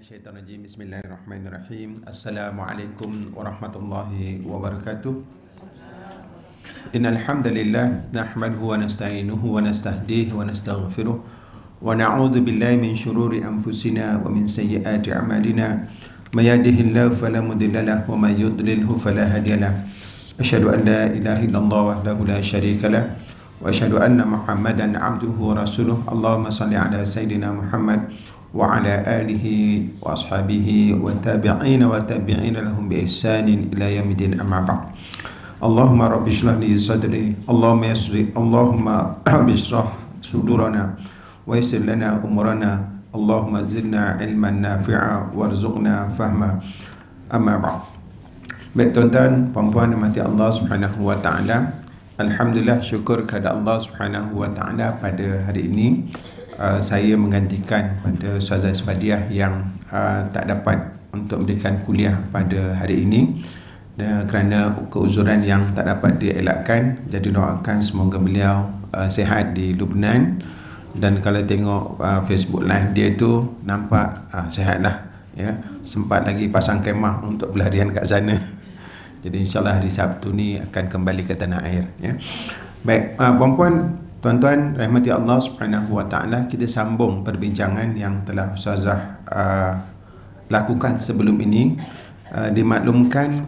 Minasyaitonirrajim. Bismillahirrahmanirrahim. Assalamualaikum warahmatullahi wabarakatuh. Innal hamdalillah nahmaduhu wa nasta'inuhu wa nastahdihi wa nastaghfiruh wa na'udzu billahi min shururi anfusina wa min sayyiati a'malina. May yahdihillahu fala mudilla lahu wa may yudlilhu fala hadiya lahu. Asyhadu an la ilaha illallah wahdahu la syarika lahu wa asyhadu anna Muhammadan 'abduhu wa rasuluh. Allahumma shalli ala sayidina Muhammad wa ala alihi wa ashabihi wa tabi'ina wa tabi'ina lahum bi ihsanin ila yaumiddin, amma ba'd. Allahumma rabbi shrah li sadri, Allahumma rabbi shrah sudurana wa yassir lana umurana, Allahumma zidna ilman nafi'a warzuqna fahma, amma ba'd. Baik tuan-tuan, puan-puan dimati Allah Subhanahu wa taala, alhamdulillah, syukur kepada Allah Subhanahu wa taala pada hari ini saya menggantikan pada Ustazah Isfadiah yang tak dapat untuk memberikan kuliah pada hari ini kerana keuzuran yang tak dapat dielakkan. Jadi doakan semoga beliau sihat di Lubnan, dan kalau tengok Facebook live dia tu nampak sihatlah, ya. Sempat lagi pasang kemah untuk pelarian kat sana. Jadi insyaAllah hari Sabtu ni akan kembali ke tanah air, ya. Baik, puan-puan, tuan-tuan rahmati Allah Subhanahu wa taala, kita sambung perbincangan yang telah Ustazah lakukan sebelum ini. Dimaklumkan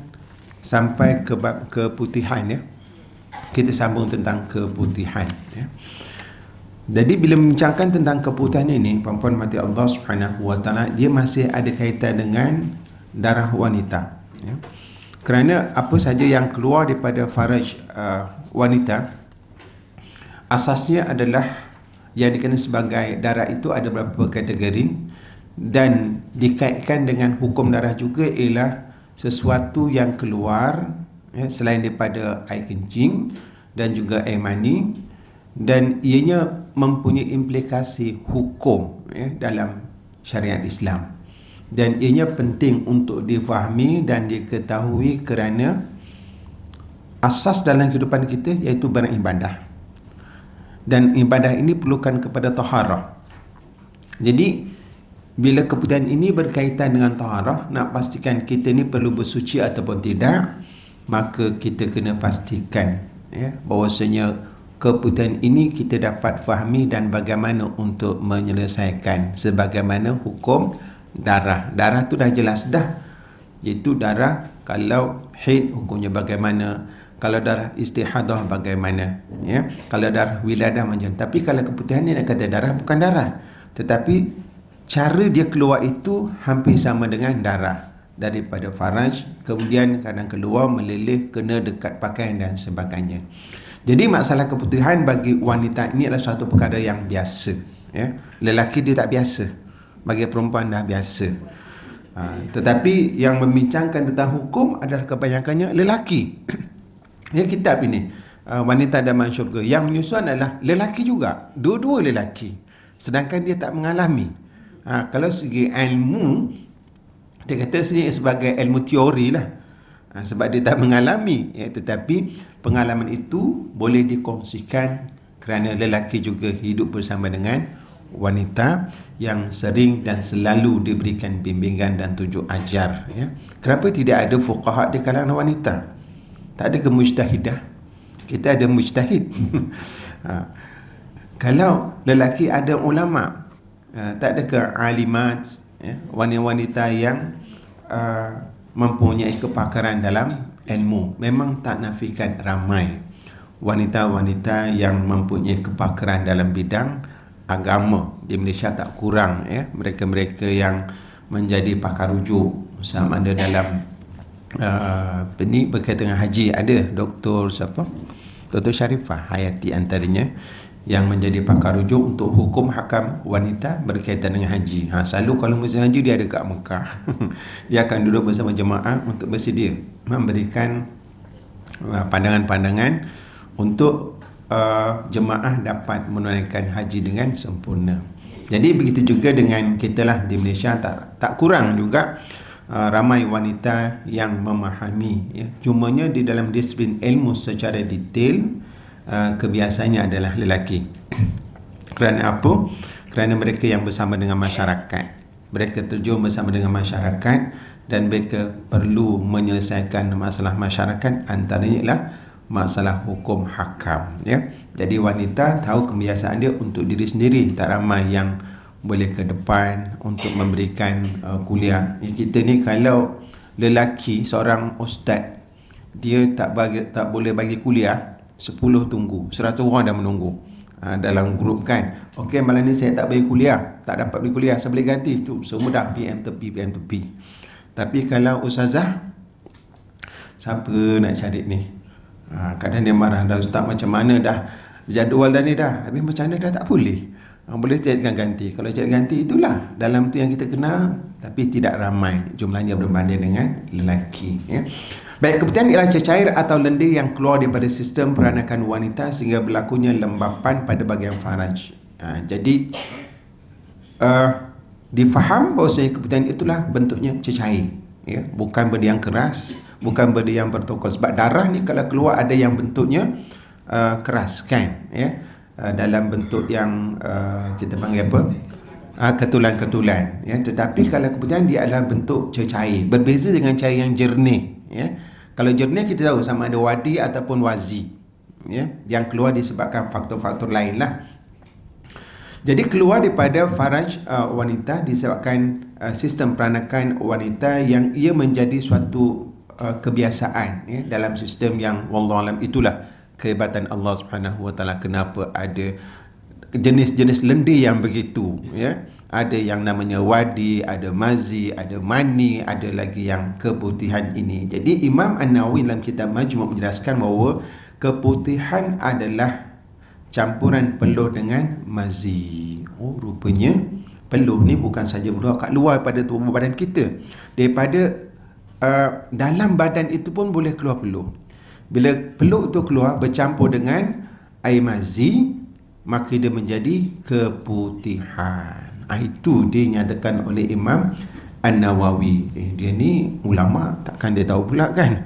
sampai ke bab keputihan, ya. Kita sambung tentang keputihan, ya. Jadi bila membincangkan tentang keputihan ini, puan-puan rahmati Allah Subhanahu wa taala, dia masih ada kaitan dengan darah wanita, ya. Kerana apa saja yang keluar daripada faraj wanita, asasnya adalah yang dikenal sebagai darah itu ada beberapa kategori, dan dikaitkan dengan hukum darah juga ialah sesuatu yang keluar, ya, selain daripada air kencing dan juga air mani, dan ianya mempunyai implikasi hukum, ya, dalam syariat Islam, dan ianya penting untuk difahami dan diketahui kerana asas dalam kehidupan kita iaitu beribadah, dan ibadah ini perlukan kepada taharah. Jadi bila keputihan ini berkaitan dengan taharah, nak pastikan kita ni perlu bersuci ataupun tidak, maka kita kena pastikan, ya, bahawasanya keputihan ini kita dapat fahami dan bagaimana untuk menyelesaikan sebagaimana hukum darah. Darah tu dah jelas dah, iaitu darah kalau haid hukumnya bagaimana, kalau darah istihadah bagaimana, ya, kalau darah wiladah macam. Tapi kalau keputihan ni nak kata darah, bukan darah, tetapi cara dia keluar itu hampir sama dengan darah daripada faraj, kemudian kadang keluar meleleh kena dekat pakaian dan sebagainya. Jadi masalah keputihan bagi wanita ini adalah satu perkara yang biasa, ya. Lelaki dia tak biasa, bagi perempuan dah biasa. Tetapi yang membincangkan tentang hukum adalah kebanyakannya lelaki. Ya, kitab ini Wanita Idaman Syurga, yang menyusun adalah lelaki juga, dua-dua lelaki, sedangkan dia tak mengalami. Kalau segi ilmu, dia kata sebagai ilmu teori lah, sebab dia tak mengalami, ya. Tetapi pengalaman itu boleh dikongsikan kerana lelaki juga hidup bersama dengan wanita yang sering dan selalu diberikan bimbingan dan tunjuk ajar, ya. Kenapa tidak ada fuqaha di kalangan wanita? Tak ada ke mujtahidah? Kita ada mujtahid. Kalau lelaki ada ulama, tak ada ke alimat, ya, wanita-wanita yang mempunyai kepakaran dalam ilmu. Memang tak nafikan ramai wanita-wanita yang mempunyai kepakaran dalam bidang agama di Malaysia, tak kurang, ya, mereka-mereka yang menjadi pakar rujuk, sama ada dalam ini berkaitan dengan haji. Ada Dr. Sharifah Hayati antaranya yang menjadi pakar rujuk untuk hukum hakam wanita berkaitan dengan haji. Selalu kalau musim haji dia ada kat Mekah. Dia akan duduk bersama jemaah untuk bersedia memberikan pandangan-pandangan untuk jemaah dapat menunaikan haji dengan sempurna. Jadi begitu juga dengan kita lah di Malaysia, tak kurang juga ramai wanita yang memahami, ya. Cumanya di dalam disiplin ilmu secara detail kebiasaannya adalah lelaki. Kerana apa? Kerana mereka yang bersama dengan masyarakat, mereka terjun bersama dengan masyarakat dan mereka perlu menyelesaikan masalah masyarakat, antaranya ialah masalah hukum hakam, ya. Jadi wanita tahu kebiasaan dia untuk diri sendiri, tak ramai yang boleh ke depan untuk memberikan kuliah. Kita ni kalau lelaki seorang ustaz, dia tak boleh bagi kuliah, 10 tunggu, 100 orang dah menunggu dalam grup kan. Okey, malam ni saya tak bagi kuliah, tak dapat bagi kuliah, saya boleh ganti. Tu semua dah PM tepi. Tapi kalau ustazah, siapa nak cari ni? Kadang dia marah, dah ustaz macam mana dah jadual dah ni dah, habis macam mana dah tak boleh. Boleh carikan ganti. Kalau cari ganti, itulah dalam tu yang kita kenal, tapi tidak ramai jumlahnya berbanding dengan lelaki, ya. Baik, keputihan ialah cecair atau lendir yang keluar daripada sistem peranakan wanita sehingga berlakunya lembapan pada bahagian faraj. Jadi difaham bahawasanya keputihan itulah bentuknya cecair, ya, bukan benda yang keras, bukan benda yang bertokol. Sebab darah ni kalau keluar ada yang bentuknya keras kan, ya, dalam bentuk yang kita panggil apa, ketulan-ketulan, ya. Tetapi kalau keputihan dia adalah bentuk cecair, berbeza dengan cair yang jernih, ya. Kalau jernih kita tahu sama ada wadi ataupun wazi, ya, yang keluar disebabkan faktor-faktor lain lah. Jadi keluar daripada faraj wanita disebabkan sistem peranakan wanita yang ia menjadi suatu kebiasaan, ya, dalam sistem yang wallahualam. Itulah kehebatan Allah Subhanahu Wa Taala, kenapa ada jenis-jenis lendir yang begitu, ya. Ada yang namanya wadi, ada mazi, ada mani, ada lagi yang keputihan ini. Jadi Imam An-Nawawi dalam kitab Majmu' menjelaskan bahawa keputihan adalah campuran peluh dengan mazi. Oh, rupanya peluh ni bukan saja keluar kat luar pada tubuh badan kita, daripada dalam badan itu pun boleh keluar peluh. Bila peluh itu keluar bercampur dengan air mazi, maka dia menjadi keputihan. Itu dinyatakan oleh Imam An-Nawawi. Dia ni ulama, takkan dia tahu pula kan.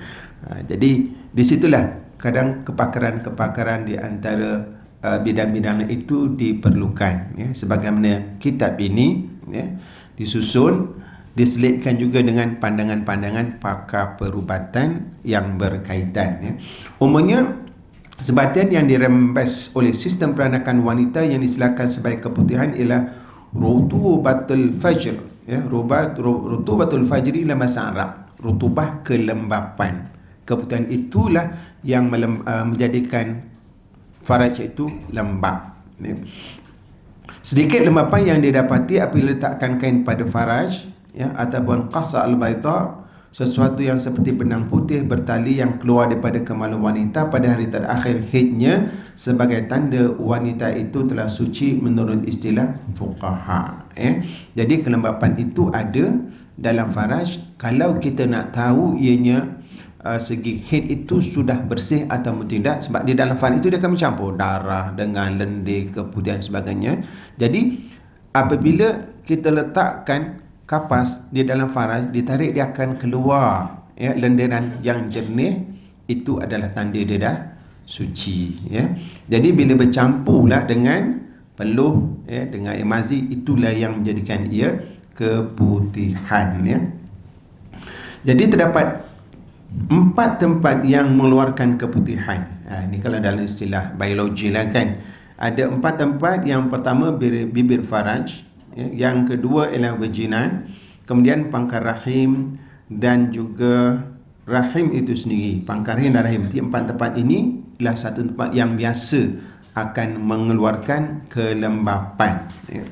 Jadi disitulah kadang kepakaran-kepakaran di antara bidang-bidang itu diperlukan, ya. Sebagaimana kitab ini, ya, disusun, diselitkan juga dengan pandangan-pandangan pakar perubatan yang berkaitan, ya. Umumnya sebatian yang dirembes oleh sistem peranakan wanita yang disilakan sebagai keputihan ialah rutubatul fajr, ya. Rutubatul fajr ialah bahasa Arab, rutubah kelembapan. Keputihan itulah yang menjadikan faraj itu lembab, ya. Sedikit lembapan yang didapati apabila letakkan kain pada faraj, ya, ataupun qasa al-baita, sesuatu yang seperti benang putih bertali yang keluar daripada kemaluan wanita pada hari terakhir haidnya sebagai tanda wanita itu telah suci menurut istilah fuqaha, ya. Jadi kelembapan itu ada dalam faraj. Kalau kita nak tahu ianya segi haid itu sudah bersih atau tidak, sebab di dalam faraj itu dia akan mencampur darah dengan lendir, keputihan sebagainya. Jadi apabila kita letakkan kapas di dalam faraj, ditarik, dia akan keluar, ya, lendiran yang jernih. Itu adalah tanda dia dah suci, ya. Jadi bila bercampurlah dengan peluh, ya, dengan air mazi, itulah yang menjadikan ia keputihan, ya. Jadi terdapat 4 tempat yang mengeluarkan keputihan. Ini kalau dalam istilah biologi lah kan. Ada 4 tempat. Yang pertama bibir faraj, yang kedua ialah vagina, kemudian pangkal rahim dan juga rahim itu sendiri. Pangkal rahim dan rahim, 4 tempat ini adalah satu tempat yang biasa akan mengeluarkan kelembapan, ya.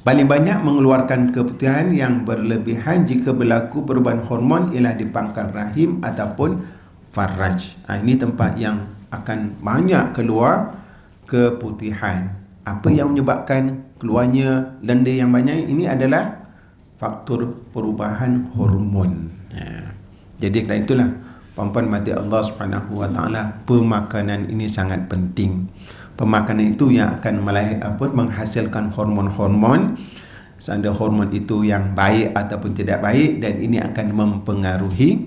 Paling banyak mengeluarkan keputihan yang berlebihan jika berlaku perubahan hormon ialah di pangkal rahim ataupun faraj. Ini tempat yang akan banyak keluar keputihan. Apa yang menyebabkan keluarnya lendir yang banyak ini adalah faktor perubahan hormon. Jadi kerana itulah puan-puan mati Allah Subhanahu Wa Taala, pemakanan ini sangat penting. Pemakanan itu yang akan menghasilkan hormon-hormon. Sama hormon itu yang baik ataupun tidak baik, dan ini akan mempengaruhi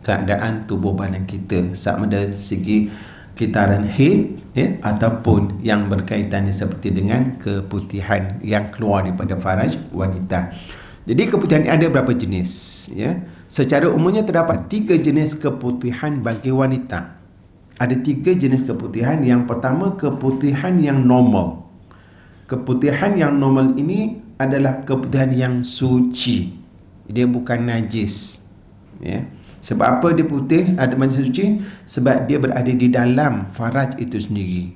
keadaan tubuh badan kita. Sama ada segi kitaran haid, ataupun yang berkaitan seperti dengan keputihan yang keluar daripada faraj wanita. Jadi keputihan ini ada berapa jenis, ya? Secara umumnya terdapat 3 jenis keputihan bagi wanita. Ada 3 jenis keputihan. Yang pertama, keputihan yang normal. Keputihan yang normal ini adalah keputihan yang suci. Dia bukan najis, ya. Sebab apa dia putih, ada macam suci? Sebab dia berada di dalam faraj itu sendiri.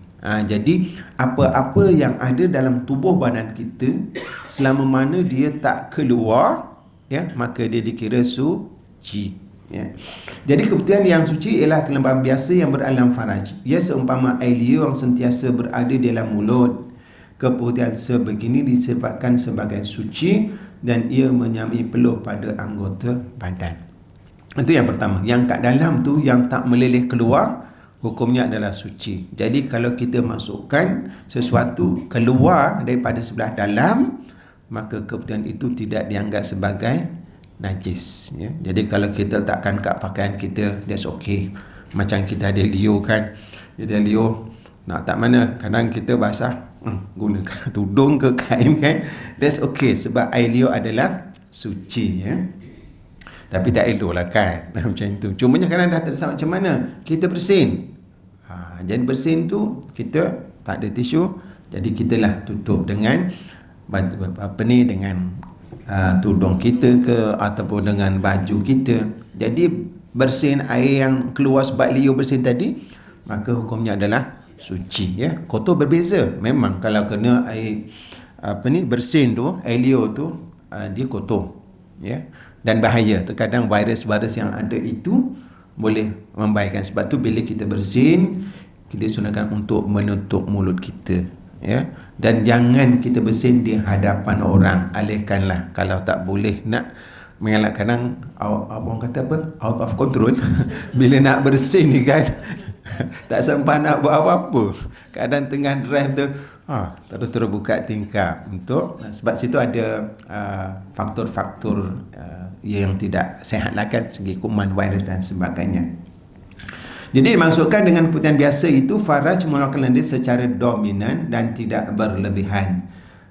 Jadi apa-apa yang ada dalam tubuh badan kita, selama mana dia tak keluar, ya, maka dia dikira suci, ya. Jadi keputihan yang suci ialah kelembaban biasa yang berada dalam faraj. Ia seumpama air liur yang sentiasa berada di dalam mulut. Keputihan sebegini disifatkan sebagai suci dan ia menyamai peluh pada anggota badan. Itu yang pertama. Yang kat dalam tu yang tak meleleh keluar, hukumnya adalah suci. Jadi kalau kita masukkan sesuatu keluar daripada sebelah dalam, maka keputihan itu tidak dianggap sebagai najis, ya. Jadi kalau kita letakkan kat pakaian kita, that's okay. Macam kita ada liur kan, kita liur nak tak mana, kadang kita basah, gunakan tudung ke kain kan, that's okay, sebab air liur adalah suci, ya. Tapi tak elok lah kan macam tu. Cumanya kadang dah tak macam mana, kita bersin. Jadi bersin tu kita tak ada tisu, jadi kita lah tutup dengan dengan tudung kita ke, ataupun dengan baju kita. Jadi bersin air yang keluar sebab liur bersin tadi, maka hukumnya adalah suci, ya. Kotor berbeza. Memang kalau kena air bersin tu, air liur tu, dia kotor, ya, dan bahaya. Terkadang virus-virus yang ada itu boleh membahayakan. Sebab tu bila kita bersin, kita sunahkan untuk menutup mulut kita, ya. Dan jangan kita bersin di hadapan orang. Alihkanlah. Kalau tak boleh nak mengelak, kadang orang kata apa, out of control. Bila nak bersin ni kan, tak sempat nak buat apa-apa. Kadang tengah drive tu, terus buka tingkap untuk, sebab situ ada faktor-faktor yang tidak sehat lah kan, segi kuman, virus dan sebagainya. Jadi dimaksudkan dengan keputihan biasa itu, faraj mengeluarkan lendir secara dominan dan tidak berlebihan.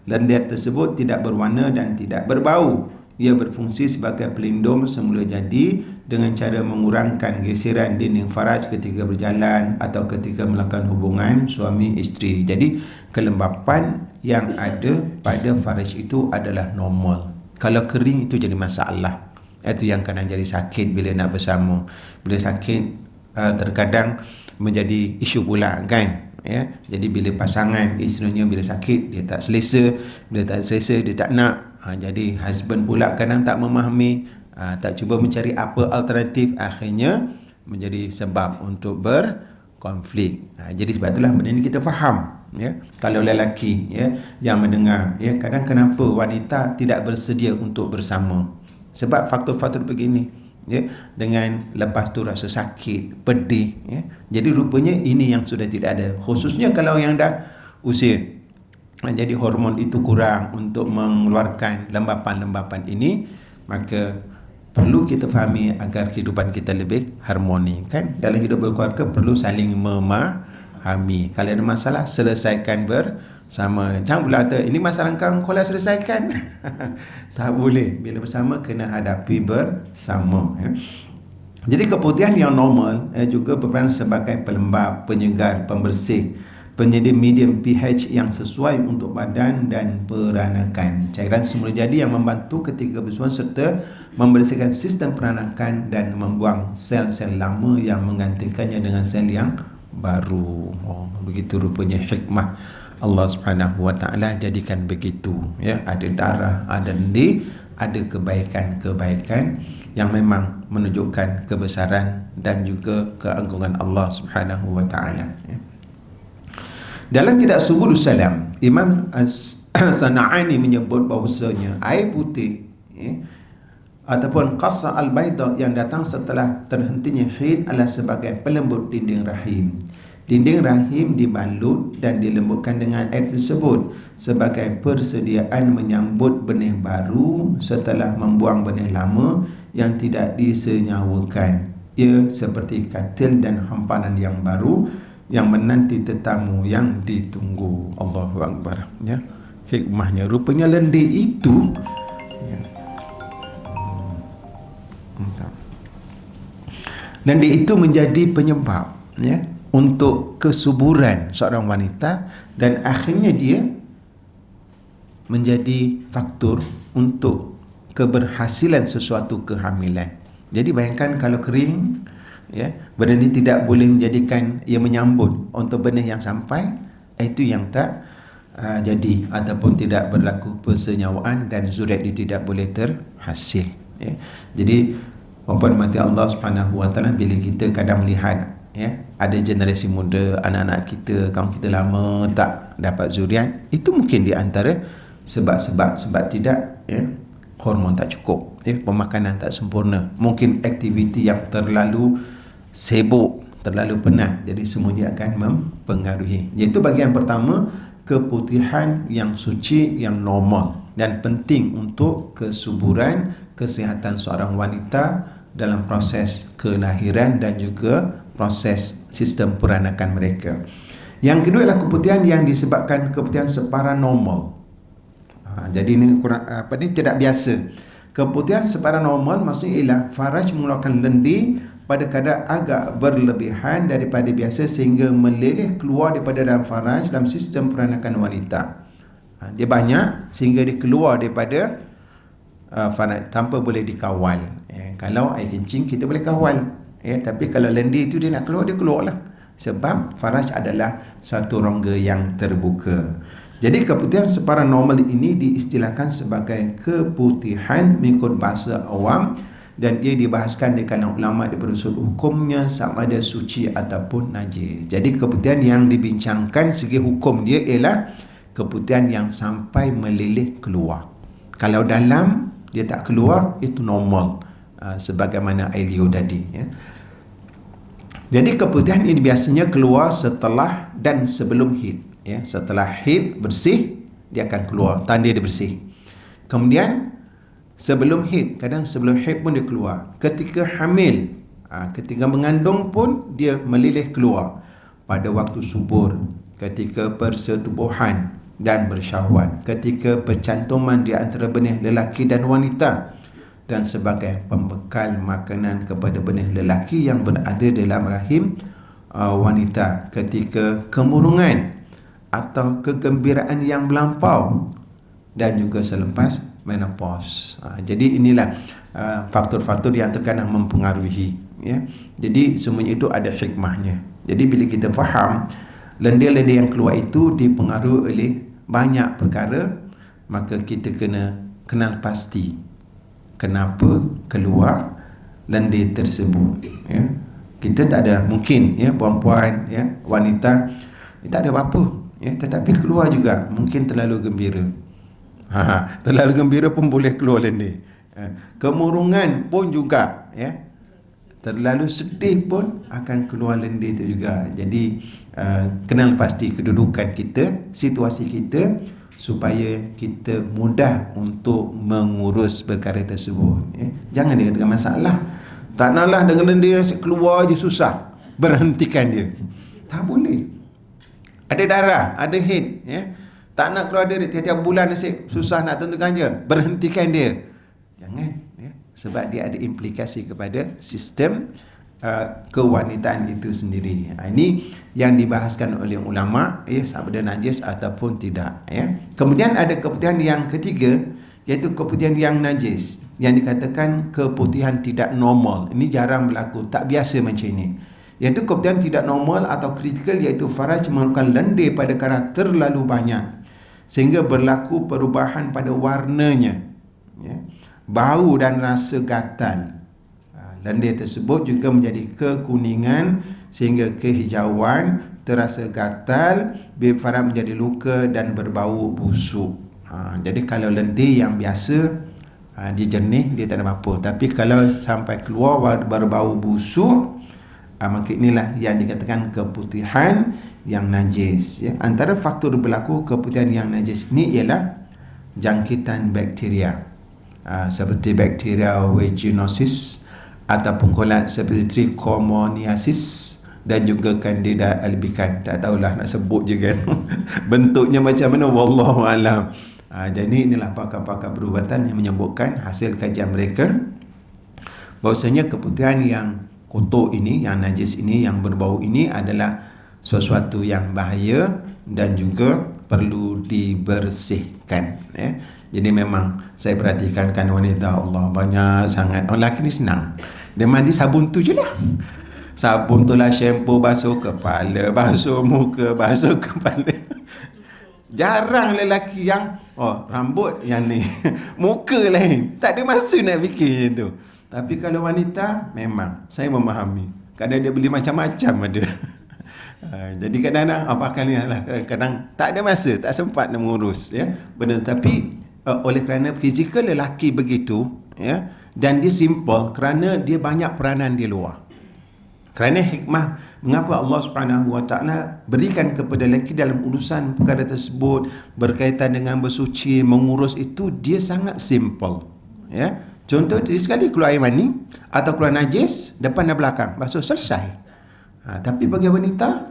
Lendir tersebut tidak berwarna dan tidak berbau. Ia berfungsi sebagai pelindung semula jadi dengan cara mengurangkan geseran dinding faraj ketika berjalan atau ketika melakukan hubungan suami isteri. Jadi kelembapan yang ada pada faraj itu adalah normal. Kalau kering itu jadi masalah. Itu yang kadang jadi sakit bila nak bersama. Bila sakit terkadang menjadi isu pula kan, ya. Jadi bila pasangan isterinya bila sakit dia tak selesa, bila tak selesa dia tak nak, jadi husband pula kadang tak memahami, tak cuba mencari apa alternatif, akhirnya menjadi sebab untuk berkonflik. Jadi sebab itulah benda ni kita faham, ya. Kalau lelaki, ya, yang mendengar, ya, kadang kenapa wanita tidak bersedia untuk bersama, sebab faktor-faktor begini, ya, dengan lepas tu rasa sakit, pedih, ya. Jadi rupanya ini yang sudah tidak ada, khususnya kalau yang dah usia. Jadi hormon itu kurang untuk mengeluarkan lembapan-lembapan ini, maka perlu kita fahami agar kehidupan kita lebih harmoni, kan. Dalam hidup berkeluarga perlu saling memahami. Kalau ada masalah, selesaikan bersama. Jangan pula kata ini masalah kau lah selesaikan. Tak boleh. Bila bersama kena hadapi bersama, ya. Jadi keputihan yang normal juga berperan sebagai pelembab, penyegar, pembersih, penyedia medium pH yang sesuai untuk badan dan peranakan. Cairan semula jadi yang membantu ketika bersuara serta membersihkan sistem peranakan dan membuang sel-sel lama yang menggantikannya dengan sel yang baru. Begitu rupanya hikmah Allah Subhanahu wa taala jadikan begitu, ya. Ada darah, ada lendir, ada kebaikan-kebaikan yang memang menunjukkan kebesaran dan juga keagungan Allah Subhanahu wa taala, ya. Dalam kitab Subulus Salam, Imam As-Sana'ani menyebut bahawasanya air putih, ya, ataupun qasa al-baida yang datang setelah terhentinya haid adalah sebagai pelembut dinding rahim. Dinding rahim dibalut dan dilembutkan dengan air tersebut sebagai persediaan menyambut benih baru setelah membuang benih lama yang tidak disenyawakan. Ia seperti katil dan hamparan yang baru yang menanti tetamu yang ditunggu. Allahu Akbar, ya. Hikmahnya rupanya lendir itu, ya. Lendir itu menjadi penyebab, ya, untuk kesuburan seorang wanita, dan akhirnya dia menjadi faktor untuk keberhasilan sesuatu kehamilan. Jadi bayangkan kalau kering, ya, benda ini tidak boleh menjadikan ia menyambut untuk benih yang sampai, itu yang tak jadi, ataupun tidak berlaku persenyawaan dan zuriat itu tidak boleh terhasil, ya. Jadi walaupun mati Allah Subhanahu Wa Taala, bila kita kadang melihat, ya, ada generasi muda, anak-anak kita, kaum kita lama tak dapat zuriat, itu mungkin di antara sebab tidak, ya, hormon tak cukup, ya, pemakanan tak sempurna, mungkin aktiviti yang terlalu sibuk, terlalu penat, jadi semua dia akan mempengaruhi. Iaitu bagian pertama, keputihan yang suci, yang normal dan penting untuk kesuburan kesihatan seorang wanita dalam proses kelahiran dan juga proses sistem peranakan mereka. Yang kedua adalah keputihan yang disebabkan keputihan separanormal. Jadi ini tidak biasa. Keputihan separanormal maksudnya ialah faraj mengeluarkan lendir pada kadar agak berlebihan daripada biasa sehingga meleleh keluar daripada dalam faraj dalam sistem peranakan wanita. Dia banyak sehingga dia keluar daripada faraj tanpa boleh dikawal. Kalau air kencing kita boleh kawal, tapi kalau lendir itu dia nak keluar, dia keluarlah, sebab faraj adalah satu rongga yang terbuka. Jadi keputihan separanormal ini diistilahkan sebagai keputihan mengikut bahasa awam, dan ia dibahaskan di kalangan ulama daripada usul hukumnya sama ada suci ataupun najis. Jadi keputihan yang dibincangkan segi hukum dia ialah keputihan yang sampai meleleh keluar. Kalau dalam dia tak keluar, itu normal, sebagaimana air liur tadi, ya. Jadi keputihan ini biasanya keluar setelah dan sebelum haid, ya. Setelah haid bersih, dia akan keluar, tanda dia bersih. Kemudian sebelum haid, kadang sebelum haid pun dia keluar. Ketika hamil, ketika mengandung pun dia meleleh keluar. Pada waktu subur, ketika persetubuhan dan bersyahwat, ketika percantuman di antara benih lelaki dan wanita, dan sebagai pembekal makanan kepada benih lelaki yang berada dalam rahim wanita, ketika kemurungan atau kegembiraan yang melampau, dan juga selepas menopause. Jadi inilah faktor-faktor yang terkadang mempengaruhi, ya. Jadi semuanya itu ada hikmahnya. Jadi bila kita faham lendir-lendir yang keluar itu dipengaruhi oleh banyak perkara, maka kita kena kenal pasti kenapa keluar lendir tersebut, ya. Kita tak ada mungkin, ya, perempuan, ya, wanita tak ada apa-apa, ya, tetapi keluar juga mungkin terlalu gembira. Terlalu gembira pun boleh keluar lendir. Kemurungan pun juga, ya, terlalu sedih pun akan keluar lendir itu juga. Jadi kenal pasti kedudukan kita, situasi kita, supaya kita mudah untuk mengurus perkara tersebut, ya. Jangan dia katakan masalah, tak naklah dengan lendir keluar je susah, berhentikan dia. Tak boleh. Ada darah, ada haid, ya. Tak nak keluar dia tiap-tiap bulan nasib susah nak tentukan je, berhentikan dia. Jangan, ya. Sebab dia ada implikasi kepada sistem kewanitaan itu sendiri. Ini yang dibahaskan oleh ulama, ya, sama ada najis ataupun tidak, ya. Kemudian ada keputihan yang ketiga, iaitu keputihan yang najis, yang dikatakan keputihan tidak normal. Ini jarang berlaku, tak biasa macam ini. Iaitu keputihan tidak normal atau kritikal, iaitu faraj mengeluarkan lendir pada kadar terlalu banyak sehingga berlaku perubahan pada warnanya, ya, bau dan rasa gatal. Lendir tersebut juga menjadi kekuningan sehingga kehijauan, terasa gatal, faraj menjadi luka dan berbau busuk. Jadi kalau lendir yang biasa, dia jernih, dia tak ada apa-apa. Tapi kalau sampai keluar berbau busuk, maka inilah yang dikatakan keputihan yang najis, ya. Antara faktor berlaku keputihan yang najis ini ialah jangkitan bakteria, seperti bakteria vaginosis ataupun kolat seperti trichomoniasis dan juga kandida albikan. Tak tahulah nak sebut je kan. Bentuknya macam mana, wallahu alam. Jadi inilah pakar-pakar perubatan yang menyebutkan hasil kajian mereka bahwasanya keputihan yang kotor ini, yang najis ini, yang berbau ini adalah sesuatu yang bahaya dan juga perlu dibersihkan, ya. Jadi memang saya perhatikan kan wanita, Allah banyak sangat. Orang lelaki ni senang, dia mandi sabun tu je lah. Sabun tu lah, shampoo, basuh kepala, basuh muka, basuh kepala. Jarang lelaki yang rambut yang ni muka lain, tak ada masa nak fikir macam tu. Tapi kalau wanita, memang saya memahami, kadang dia beli macam-macam ada. Jadi kadang-kadang apa kali lah, kadang-kadang tak ada masa, tak sempat nak mengurus, ya, benda. Tapi oleh kerana fizikal lelaki begitu, ya, dan dia simple kerana dia banyak peranan di luar. Kerana hikmah mengapa Allah Subhanahu Wa Taala berikan kepada lelaki dalam urusan perkara tersebut berkaitan dengan bersuci, mengurus itu, dia sangat simple, ya. Contoh sekali keluar air mani atau keluar najis, depan dan belakang basuh, selesai. Tapi bagi wanita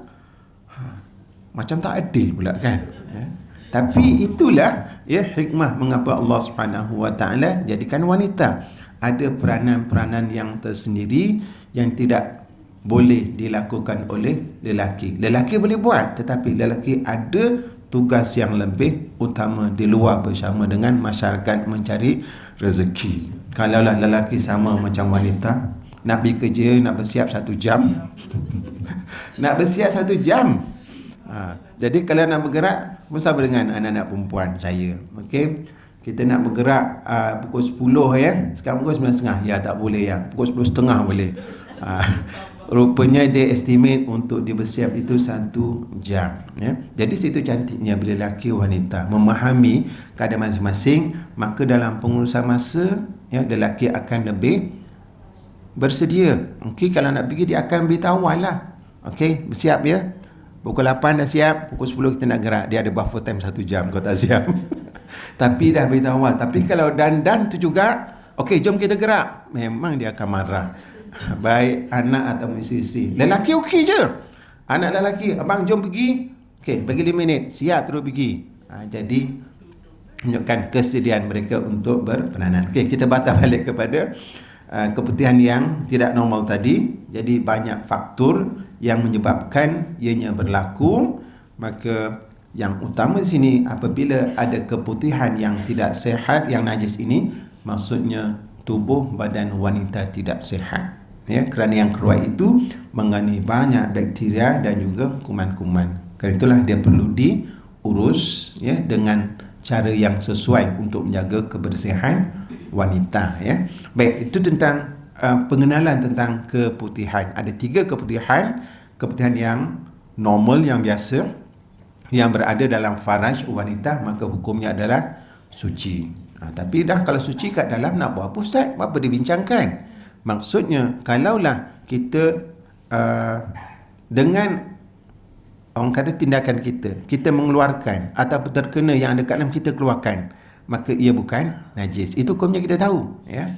macam tak adil pula kan, ya? Tapi itulah, ya, hikmah mengapa Allah Subhanahu Wa Taala jadikan wanita ada peranan-peranan yang tersendiri yang tidak boleh dilakukan oleh lelaki. Lelaki boleh buat, tetapi lelaki ada tugas yang lebih utama di luar bersama dengan masyarakat mencari rezeki. Kalaulah lelaki sama macam wanita, nak pergi kerja, nak bersiap 1 jam nak bersiap 1 jam. Jadi kalau nak bergerak bersama dengan anak-anak perempuan saya, okey, kita nak bergerak pukul 10, ya, sekarang pukul 9.30, ya tak boleh, ya, pukul 10.30 boleh. Rupanya dia estimate untuk dia bersiap itu 1 jam, ya. Jadi situ cantiknya bila lelaki wanita memahami keadaan masing-masing, maka dalam pengurusan masa, ya, lelaki akan lebih bersedia. Okey, kalau nak pergi dia akan beritahu lah. Okey, bersiap, ya. Pukul 8 dah siap, pukul 10 kita nak gerak. Dia ada buffer time 1 jam, kau tak siap. Tapi dah beritahu awal. Tapi kalau dan tu juga, okey, jom kita gerak, memang dia akan marah. Baik anak atau isteri. Lelaki okey je. Anak lelaki, abang jom pergi. Okey, bagi 5 minit, siap terus pergi. Jadi menunjukkan kesediaan mereka untuk berperanan. Okey, kita balik kepada keputihan yang tidak normal tadi. Jadi banyak faktor yang menyebabkan ianya berlaku. Maka yang utama di sini, apabila ada keputihan yang tidak sehat, yang najis ini, maksudnya tubuh badan wanita tidak sehat, ya, kerana yang keluar itu mengandungi banyak bakteria dan juga kuman-kuman. Kerana itulah dia perlu diurus, ya, dengan cara yang sesuai untuk menjaga kebersihan wanita, ya. Baik, itu tentang pengenalan tentang keputihan. Ada 3 keputihan. Keputihan yang normal, yang biasa, yang berada dalam faraj wanita, maka hukumnya adalah suci. Tapi dah kalau suci kat dalam, nak buat apa Ustaz? Apa dibincangkan? Maksudnya, kalaulah kita dengan orang kata tindakan kita mengeluarkan ataupun terkena yang ada kat dalam kita keluarkan, maka ia bukan najis. Itu hukumnya kita tahu, ya.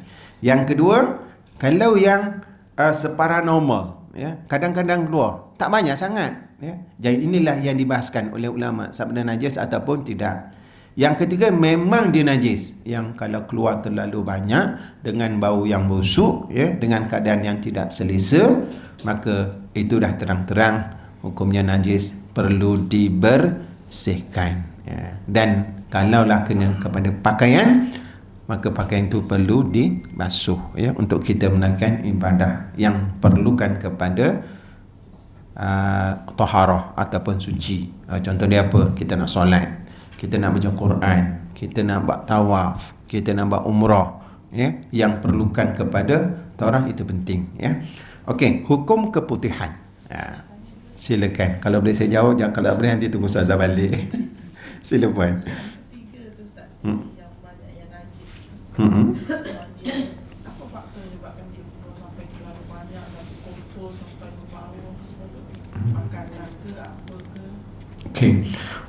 Yang kedua, kalau yang separanormal, ya, kadang-kadang keluar, tak banyak sangat, ya. Jadi inilah yang dibahaskan oleh ulama, sama ada najis ataupun tidak. Yang ketiga, memang dia najis, yang kalau keluar terlalu banyak dengan bau yang busuk, ya, dengan keadaan yang tidak selesa, maka itu dah terang-terang hukumnya najis, perlu dibersihkan, ya. Dan kalaulah kena kepada pakaian, maka pakaian itu perlu dibasuh, ya, untuk kita menaikkan ibadah yang perlukan kepada taharah ataupun suci. Contoh dia apa? Kita nak solat, kita nak baca Quran, kita nak buat tawaf, kita nak buat umrah, ya, yang perlukan kepada taharah itu penting, ya. Okey, hukum keputihan. Silakan. Kalau boleh saya jawab, jangan, kalau tak boleh nanti tunggu Ustazah balik. Sila puan. Apa faktor menyebabkan dia sampai terlalu banyak dan kotor sampai berbau makanan ke apa ke? Okey,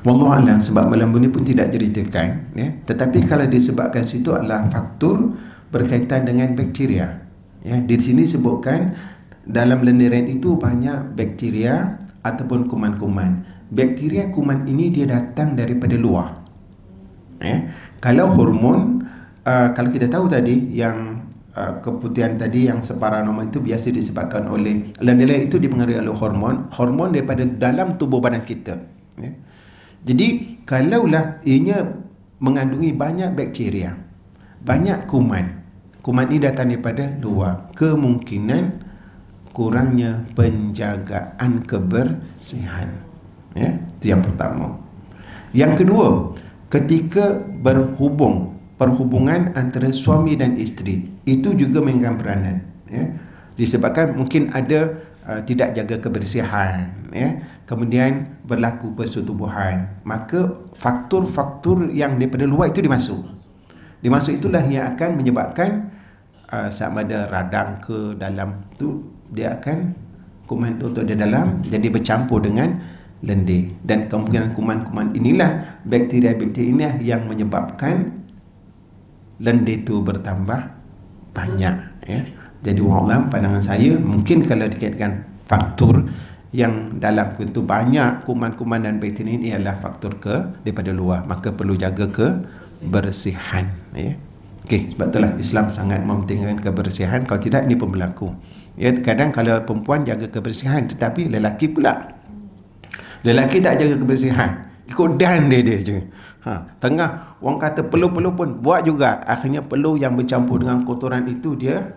wallahualam, sebab malam ini pun tidak ceritakan, ya. Tetapi kalau disebabkan situ adalah faktor berkaitan dengan bakteria, ya. Di sini sebutkan dalam lendiran itu banyak bakteria ataupun kuman-kuman. Bakteria kuman ini dia datang daripada luar. Kalau hormon, kalau kita tahu tadi yang keputihan tadi yang separanormal itu biasa disebabkan oleh lendiran, itu dipengaruhi oleh hormon daripada dalam tubuh badan kita. Jadi kalaulah ianya mengandungi banyak bakteria, banyak kuman ini datang daripada luar, kemungkinan kurangnya penjagaan kebersihan. Itu yang pertama. Yang kedua, ketika perhubungan antara suami dan isteri, itu juga mainkan peranan. Disebabkan mungkin ada tidak jaga kebersihan, kemudian berlaku persetubuhan, maka faktor-faktor yang daripada luar itu dimasuk itulah yang akan menyebabkan sama ada radang ke dalam tu, dia akan kuman tu di dalam jadi bercampur dengan lendir, dan kemungkinan kuman-kuman inilah, bakteria-bakteria inilah yang menyebabkan lendir itu bertambah banyak. Jadi wallahualam, pandangan saya mungkin kalau dikaitkan faktor yang dalam itu banyak kuman-kuman dan bakteria ini adalah faktor daripada luar, maka perlu jaga kebersihan. Okey, sebab itulah Islam sangat mementingkan kebersihan. Kalau tidak, ini pun berlaku. Kadang kalau perempuan jaga kebersihan, tetapi lelaki tak jaga kebersihan, ikut dan dia je. Tengah orang kata peluh-peluh pun buat juga, akhirnya peluh yang bercampur dengan kotoran itu dia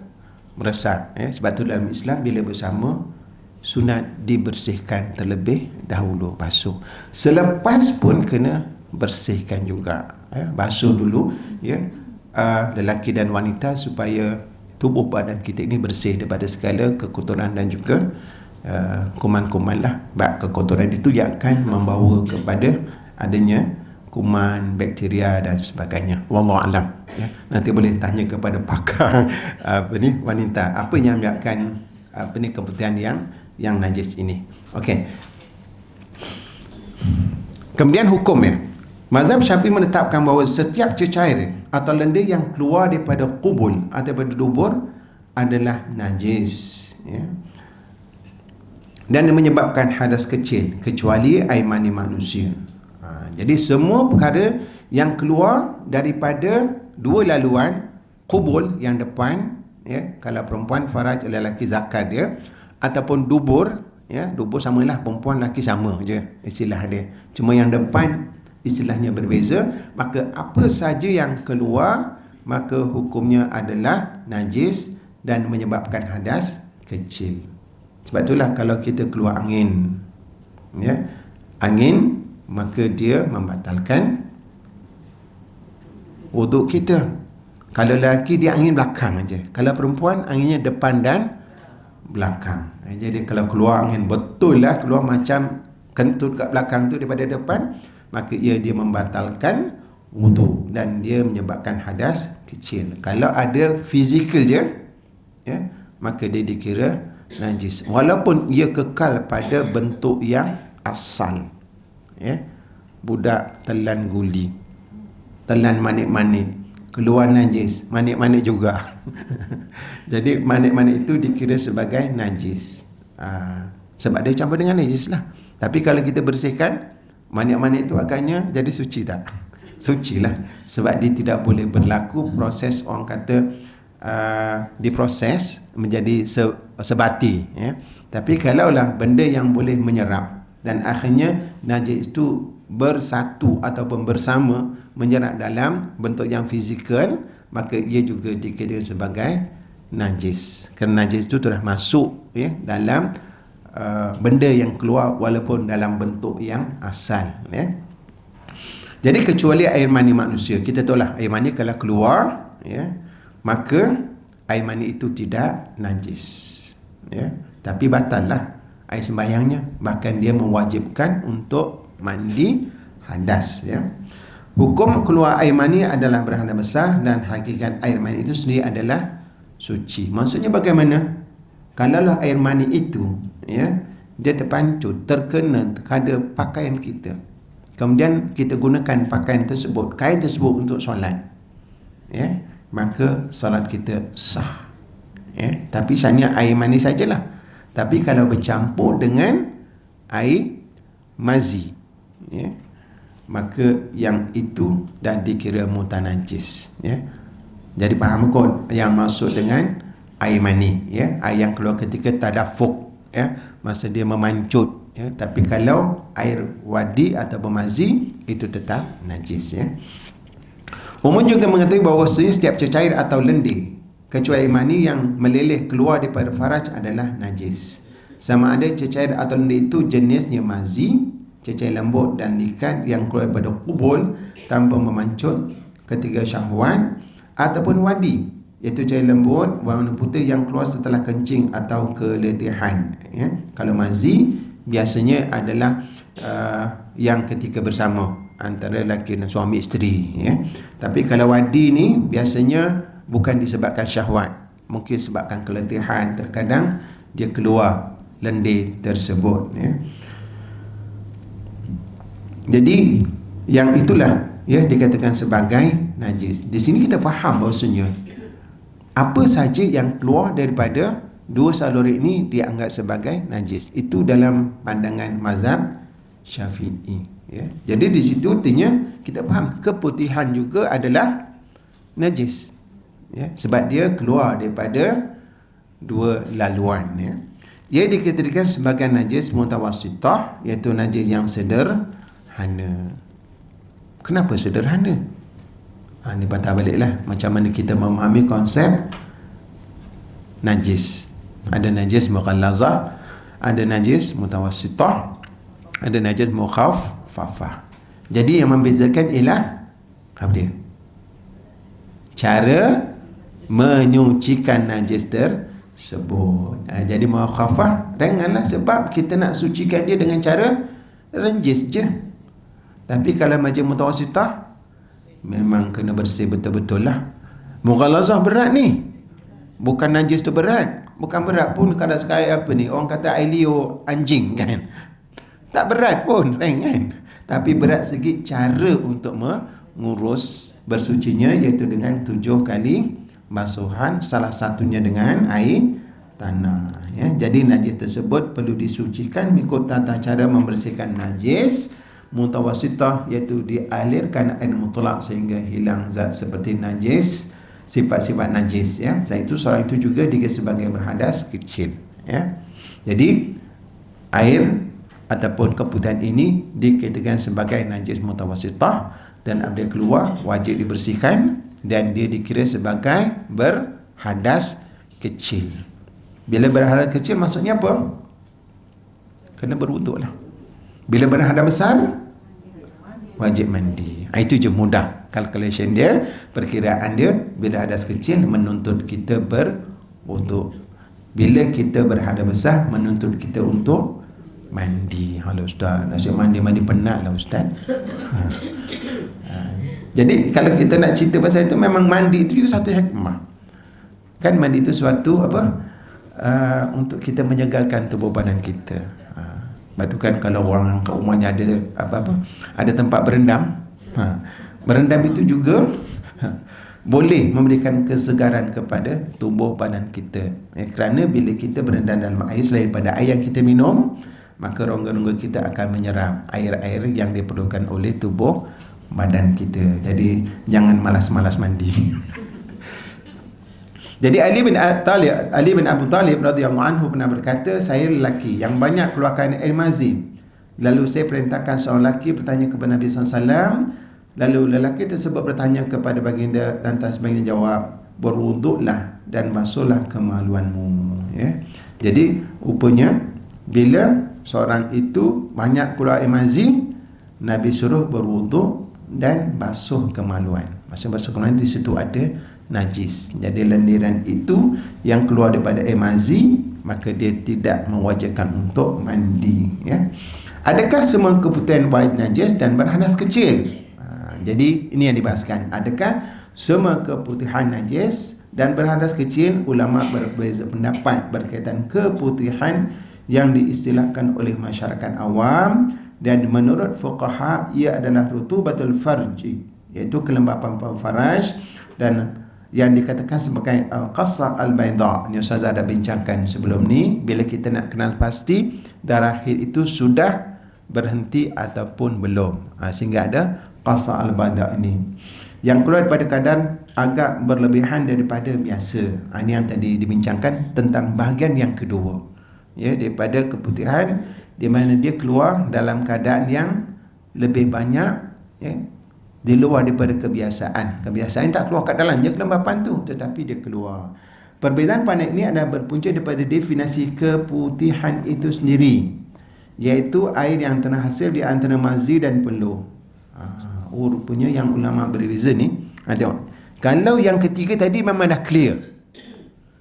meresap. Sebab itu dalam Islam bila bersama, sunat dibersihkan terlebih dahulu, basuh. Selepas pun kena bersihkan juga, basuh dulu, lelaki dan wanita, supaya tubuh badan kita ini bersih daripada segala kekotoran dan juga kuman-kuman lah. Kekotoran itu yang akan membawa kepada adanya kuman, bakteria dan sebagainya. Wallahu alam. Nanti boleh tanya kepada pakar wanita, apa yang menyebabkan keputihan yang najis ini. Okey. Kemudian hukum Mazhab Syafi'i menetapkan bahawa setiap cecair atau lendir yang keluar daripada qubul atau daripada dubur adalah najis, dan menyebabkan hadas kecil kecuali air mani manusia. Jadi semua perkara yang keluar daripada dua laluan, qubul yang depan, kalau perempuan faraj, lelaki zakar dia, ataupun dubur, dubur samalah, perempuan lelaki sama je istilah dia, cuma yang depan istilahnya berbeza, maka apa saja yang keluar maka hukumnya adalah najis dan menyebabkan hadas kecil. Sebab itulah kalau kita keluar angin, angin, maka dia membatalkan wuduk kita. Kalau lelaki dia angin belakang aja, kalau perempuan anginnya depan dan belakang. Jadi kalau keluar angin betul lah, keluar macam kentut kat belakang tu daripada depan, maka dia membatalkan wuduk dan dia menyebabkan hadas kecil. Kalau ada fizikal je, maka dia dikira najis, walaupun ia kekal pada bentuk yang asal. Budak telan guli, telan manik-manik, keluar najis, manik-manik juga. Jadi manik-manik itu dikira sebagai najis, sebab dia campur dengan najis lah. Tapi kalau kita bersihkan, manik-manik itu agaknya jadi suci tak? Suci lah, sebab dia tidak boleh berlaku proses, orang kata diproses menjadi sebati. Tapi kalaulah benda yang boleh menyerap dan akhirnya najis itu bersatu ataupun bersama menyerap dalam bentuk yang fizikal, maka ia juga dikira sebagai najis, kerana najis itu telah masuk dalam benda yang keluar walaupun dalam bentuk yang asal. Jadi kecuali air mani manusia, kita tahu lah air mani kalau keluar, maka air mani itu tidak najis, tapi batal lah air sembahyangnya, bahkan dia mewajibkan untuk mandi hadas. Hukum keluar air mani adalah berhadas besar, dan hakikat air mani itu sendiri adalah suci. Maksudnya bagaimana? Kalaulah air mani itu dia terpancur, terkena kepada pakaian kita, kemudian kita gunakan pakaian tersebut, kain tersebut untuk solat, maka solat kita sah. Tapi hanya air mani sajalah. Tapi kalau bercampur dengan air mazi, ya, maka yang itu dah dikira mutanajis, ya. Jadi faham kot yang maksud dengan air mani, ya, air yang keluar ketika tadafuk, ya, masa dia memancut, ya. Tapi kalau air wadi atau mazi itu tetap najis, ya. Umum juga mengetahui bahawa setiap cecair atau lendir kecuali air mani yang meleleh keluar daripada faraj adalah najis. Sama ada cecair atau lendir itu jenisnya mazi, cecair lembut dan likat yang keluar daripada kubul tanpa memancut ketika syahwat, ataupun wadi, iaitu cair lembut warna putih yang keluar setelah kencing atau keletihan, ya. Kalau mazi biasanya adalah yang ketika bersama antara lelaki dan suami isteri, ya. Tapi kalau wadi ni biasanya bukan disebabkan syahwat, mungkin sebabkan keletihan, terkadang dia keluar lendir tersebut, ya. Jadi yang itulah, ya, dikatakan sebagai najis. Di sini kita faham bahawasanya apa saja yang keluar daripada dua saluran ini dianggap sebagai najis. Itu dalam pandangan mazhab Syafi'i, ya. Jadi di situ artinya kita faham keputihan juga adalah najis, ya, sebab dia keluar daripada dua laluan, ya. Ia dikatakan sebagai najis mutawassithah, iaitu najis yang sederhana. Kenapa sederhana? Ini patah baliklah macam mana kita memahami konsep najis. Ada najis mughallazah, ada najis mutawassithah, ada najis mukhaffafah. Jadi yang membezakan ialah apa dia? Cara menyucikan najis tersebut. Jadi mukhaffafah ringanlah sebab kita nak sucikan dia dengan cara renjis je. Tapi kalau macam mutawassithah memang kena bersih betul-betul lah. Mughallazah berat ni. Bukan najis tu berat. Bukan berat pun kalau sekarang apa ni, orang kata air liur anjing, kan. Tak berat pun, kan. Tapi berat segi cara untuk mengurus bersucinya, iaitu dengan 7 kali basuhan, salah satunya dengan air tanah, ya. Jadi najis tersebut perlu disucikan mengikut tata cara membersihkan najis mutawassithah, iaitu dialirkan air mutlak sehingga hilang zat seperti najis, sifat-sifat najis, ya. Selain itu seorang itu juga dikira sebagai berhadas kecil, ya. Jadi air ataupun keputihan ini dikatakan sebagai najis mutawassithah, dan apabila keluar wajib dibersihkan dan dia dikira sebagai berhadas kecil. Bila berhadas kecil maksudnya apa? Kena berwuduk lah. Bila berhadas besar wajib mandi. Itu je mudah calculation dia, perkiraan dia. Bila hadas kecil menuntut kita berwuduk. Bila kita berhadas besar menuntut kita untuk mandi. Halo ustaz, nasib mandi penat lah ustaz. Jadi kalau kita nak cerita pasal itu, memang mandi itu juga satu hikmah. Kan mandi itu suatu apa? Untuk kita menyegarkan tubuh badan kita. Lepas tu kan kalau orang kat rumahnya ada apa-apa, ada tempat berendam, berendam itu juga boleh memberikan kesegaran kepada tubuh badan kita, kerana bila kita berendam dalam air, selain pada air yang kita minum, maka rongga-rongga kita akan menyerap air-air yang diperlukan oleh tubuh badan kita. Jadi jangan malas-malas mandi. Jadi Ali bin Abu Talib radhiyallahu anhu pernah berkata, saya lelaki yang banyak keluarkan air mazi. Lalu saya perintahkan seorang lelaki bertanya kepada Nabi SAW. Lalu lelaki tersebut bertanya kepada baginda, lantas baginda jawab, berwuduklah dan basuhlah kemaluanmu, ya. Jadi rupanya bila seorang itu banyak keluar air mazi, Nabi suruh berwuduk dan basuh kemaluan. Maksud basuh kemaluan di situ ada najis. Jadi lendiran itu yang keluar daripada air mazi, maka dia tidak mewajibkan untuk mandi, ya. Adakah semua keputihan wajib najis dan berhadas kecil? Jadi ini yang dibahaskan. Adakah semua keputihan najis dan berhadas kecil? Ulama berbeza pendapat berkaitan keputihan yang diistilahkan oleh masyarakat awam, dan menurut fuqaha ia adalah rutubatul farji, iaitu kelembapan faraj, dan yang dikatakan sebagai al-qassa al-bayda. Ini Ustazah dah bincangkan sebelum ni. Bila kita nak kenal pasti darah haid itu sudah berhenti ataupun belum, sehingga ada qassa al-bayda ini yang keluar pada kadar agak berlebihan daripada biasa. Ini yang tadi dibincangkan tentang bahagian yang kedua, ya, daripada keputihan di mana dia keluar dalam keadaan yang lebih banyak, ya, di luar daripada kebiasaan. Kebiasaan tak keluar kat dalam je kelembapan tu, tetapi dia keluar. Perbezaan pandai ini adalah berpunca daripada definisi keputihan itu sendiri, iaitu air yang terhasil di antara mazi dan peluh. Rupanya yang ulama berbeza ni. Tengok, kalau yang ketiga tadi memang dah clear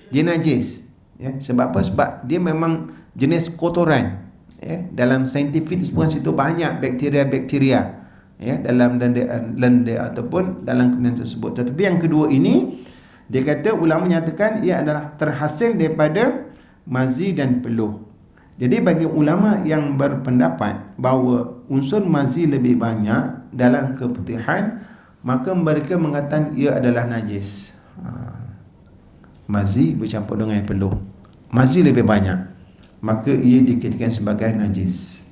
dia najis, ya. Sebab apa? Sebab dia memang jenis kotoran, ya. Dalam saintifik disebut situ banyak bakteria-bakteria, ya, dalam lendir ataupun dalam kemudian tersebut. Tetapi yang kedua ini, dia kata ulama menyatakan ia adalah terhasil daripada mazi dan peluh. Jadi bagi ulama yang berpendapat bahawa unsur mazi lebih banyak dalam keputihan, maka mereka mengatakan ia adalah najis. Mazi bercampur dengan peluh, mazi lebih banyak, maka ia dikatakan sebagai najis.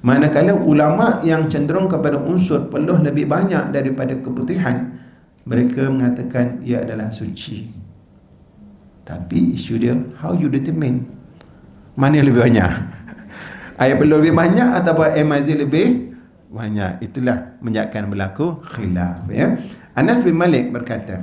Manakala ulama yang cenderung kepada unsur peluh lebih banyak daripada keputihan, mereka mengatakan ia adalah suci. Tapi isu dia, how you determine mana yang lebih banyak? Air peluh lebih banyak atau air mazi lebih banyak? Itulah menyebabkan berlaku khilaf, ya. Anas bin Malik berkata,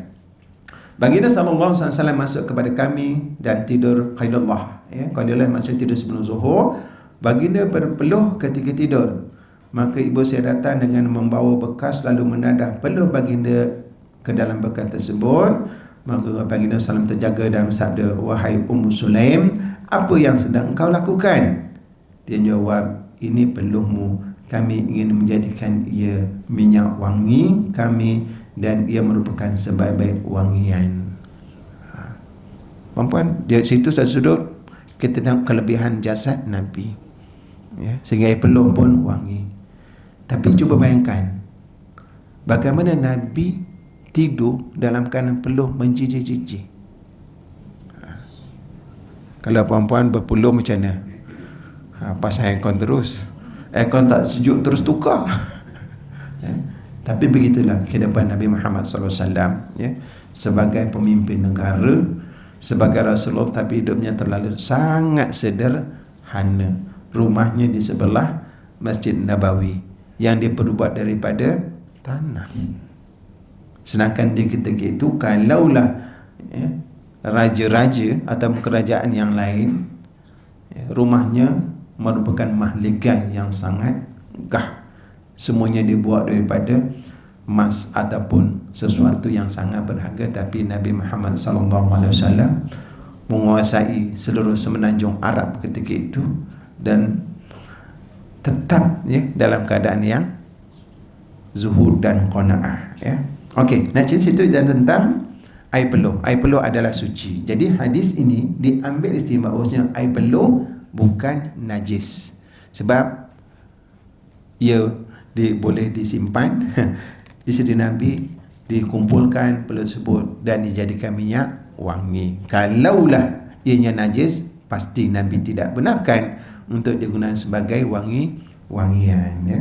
baginda sallallahu alaihi wasallam masuk kepada kami dan tidur qailullah, ya. Qailullah maksudnya tidur sebelum zuhur. Baginda berpeluh ketika tidur. Maka ibu saya datang dengan membawa bekas lalu menadah peluh baginda ke dalam bekas tersebut. Maka baginda salam terjaga dan bersabda, wahai Ummu Sulaim, apa yang sedang engkau lakukan? Dia jawab, ini peluhmu, kami ingin menjadikan ia minyak wangi kami dan ia merupakan sebaik-baik wangian. Puan-puan, di situ satu sudut kita tengok kelebihan jasad Nabi, ya, sehingga air peluh pun wangi. Tapi cuba bayangkan bagaimana Nabi tidur dalam keadaan peluh menjijik-jijik. Kalau puan-puan berpeluh macam mana? Pasang aircon terus, aircon tak sejuk terus tukar. Ya. Tapi begitulah kehidupan Nabi Muhammad SAW, ya, sebagai pemimpin negara, sebagai Rasulullah, tapi hidupnya terlalu sangat sederhana. Rumahnya di sebelah Masjid Nabawi yang dia perbuat daripada tanah. Sedangkan di ketika itu, kalaulah, ya, raja-raja atau kerajaan yang lain, ya, rumahnya merupakan mahligai yang sangat megah, semuanya dibuat daripada emas ataupun sesuatu yang sangat berharga. Tapi Nabi Muhammad SAW menguasai seluruh semenanjung Arab ketika itu dan tetap, ya, dalam keadaan yang zuhud dan qanaah, ya. Okey, nak cerita situ dan tentang air peluh. Air peluh adalah suci. Jadi hadis ini diambil istimewa bahawasanya air peluh bukan najis, sebab ia boleh disimpan. Isteri Nabi dikumpulkan peluh tersebut dan dijadikan minyak wangi. Kalaulah ianya najis, pasti Nabi tidak benarkan untuk digunakan sebagai wangian, ya.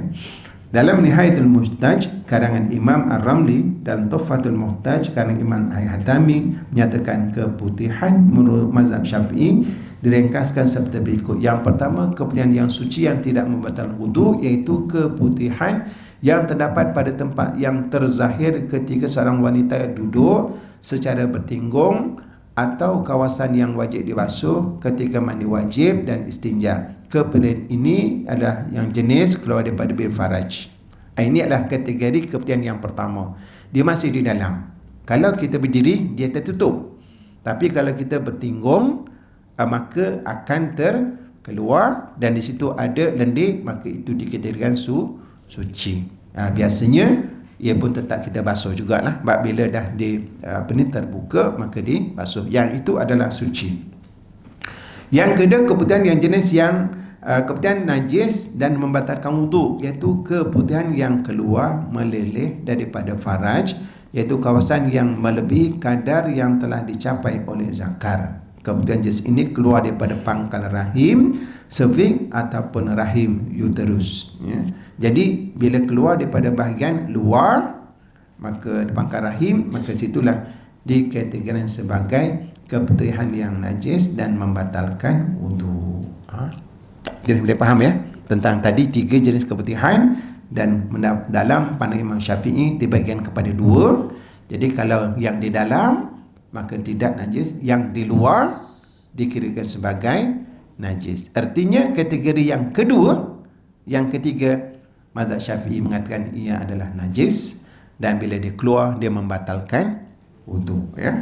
Dalam Nihayatul Muhtaj karangan Imam Ar-Ramli dan Tuhfatul Muhtaj karangan Imam Al-Haythami menyatakan keputihan menurut mazhab Syafi'i direngkaskan seperti berikut. Yang pertama, keputihan yang suci yang tidak membatalkan wudu, iaitu keputihan yang terdapat pada tempat yang terzahir ketika seorang wanita duduk secara bertinggung atau kawasan yang wajib dibasuh ketika mandi wajib dan istinja. Keputihan ini adalah yang jenis keluar daripada bir faraj. Ini adalah kategori keputihan yang pertama. Dia masih di dalam. Kalau kita berdiri, dia tertutup. Tapi kalau kita bertinggung, maka akan terkeluar dan di situ ada lendir, maka itu dikategorikan suci. Biasanya ia pun tetap kita basuh jugalah. Sebab bila dah terbuka, maka dibasuh. Yang itu adalah suci. Yang kedua, keputihan yang jenis yang keputihan najis dan membatalkan wudu, iaitu keputihan yang keluar meleleh daripada faraj iaitu kawasan yang melebihi kadar yang telah dicapai oleh zakar. Kemudian najis ini keluar daripada pangkal rahim, cervix ataupun rahim uterus, ya. Jadi bila keluar daripada bahagian luar, maka pangkal rahim, maka situlah dikategorikan sebagai keputihan yang najis dan membatalkan wudu. Jadi boleh faham ya tentang tadi 3 jenis keputihan, dan dalam pandangan Imam Syafi'i dibagikan kepada 2. Jadi kalau yang di dalam maka tidak najis, yang di luar dikirakan sebagai najis. Artinya kategori yang kedua, yang ketiga, mazhab Syafi'i mengatakan ia adalah najis, dan bila dia keluar dia membatalkan wudu, ya.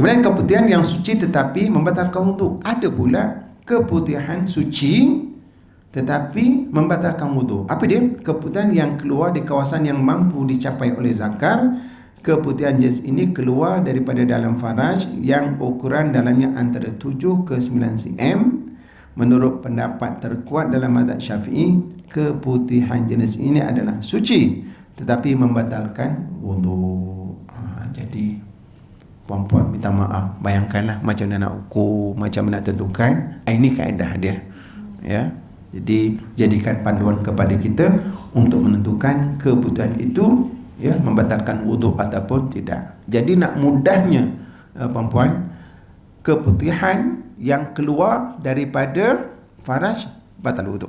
Kemudian keputihan yang suci tetapi membatalkan wudu. Ada pula keputihan suci tetapi membatalkan wudu. Apa dia? Keputihan yang keluar di kawasan yang mampu dicapai oleh zakar. Keputihan jenis ini keluar daripada dalam faraj yang ukuran dalamnya antara 7 ke 9 cm. Menurut pendapat terkuat dalam mazhab Syafi'i, keputihan jenis ini adalah suci tetapi membatalkan wudu. Jadi puan-puan minta maaf, bayangkanlah macam mana nak ukur, macam mana nak tentukan. Ini kaedah dia, ya. Jadi jadikan panduan kepada kita untuk menentukan keputihan itu, ya, membatalkan wudu ataupun tidak. Jadi nak mudahnya, puan-puan, keputihan yang keluar daripada faraj batal wudu.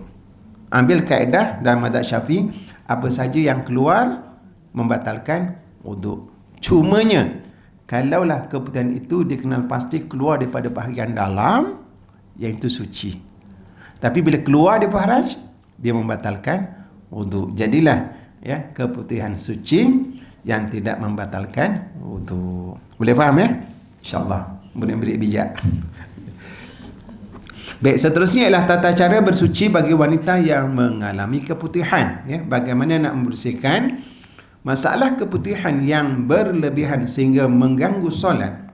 Ambil kaedah dalam mazhab Syafi'i, apa saja yang keluar membatalkan wudu. Cumanya kalaulah keputihan itu dikenal pasti keluar daripada bahagian dalam, iaitu suci, tapi bila keluar dari faraj dia membatalkan wudu. Jadilah, ya, keputihan suci yang tidak membatalkan wudu. Boleh faham, ya? InsyaAllah mudah-mudahan bijak. Baik, seterusnya ialah tata cara bersuci bagi wanita yang mengalami keputihan, ya. Bagaimana nak membersihkan. Masalah keputihan yang berlebihan sehingga mengganggu solat,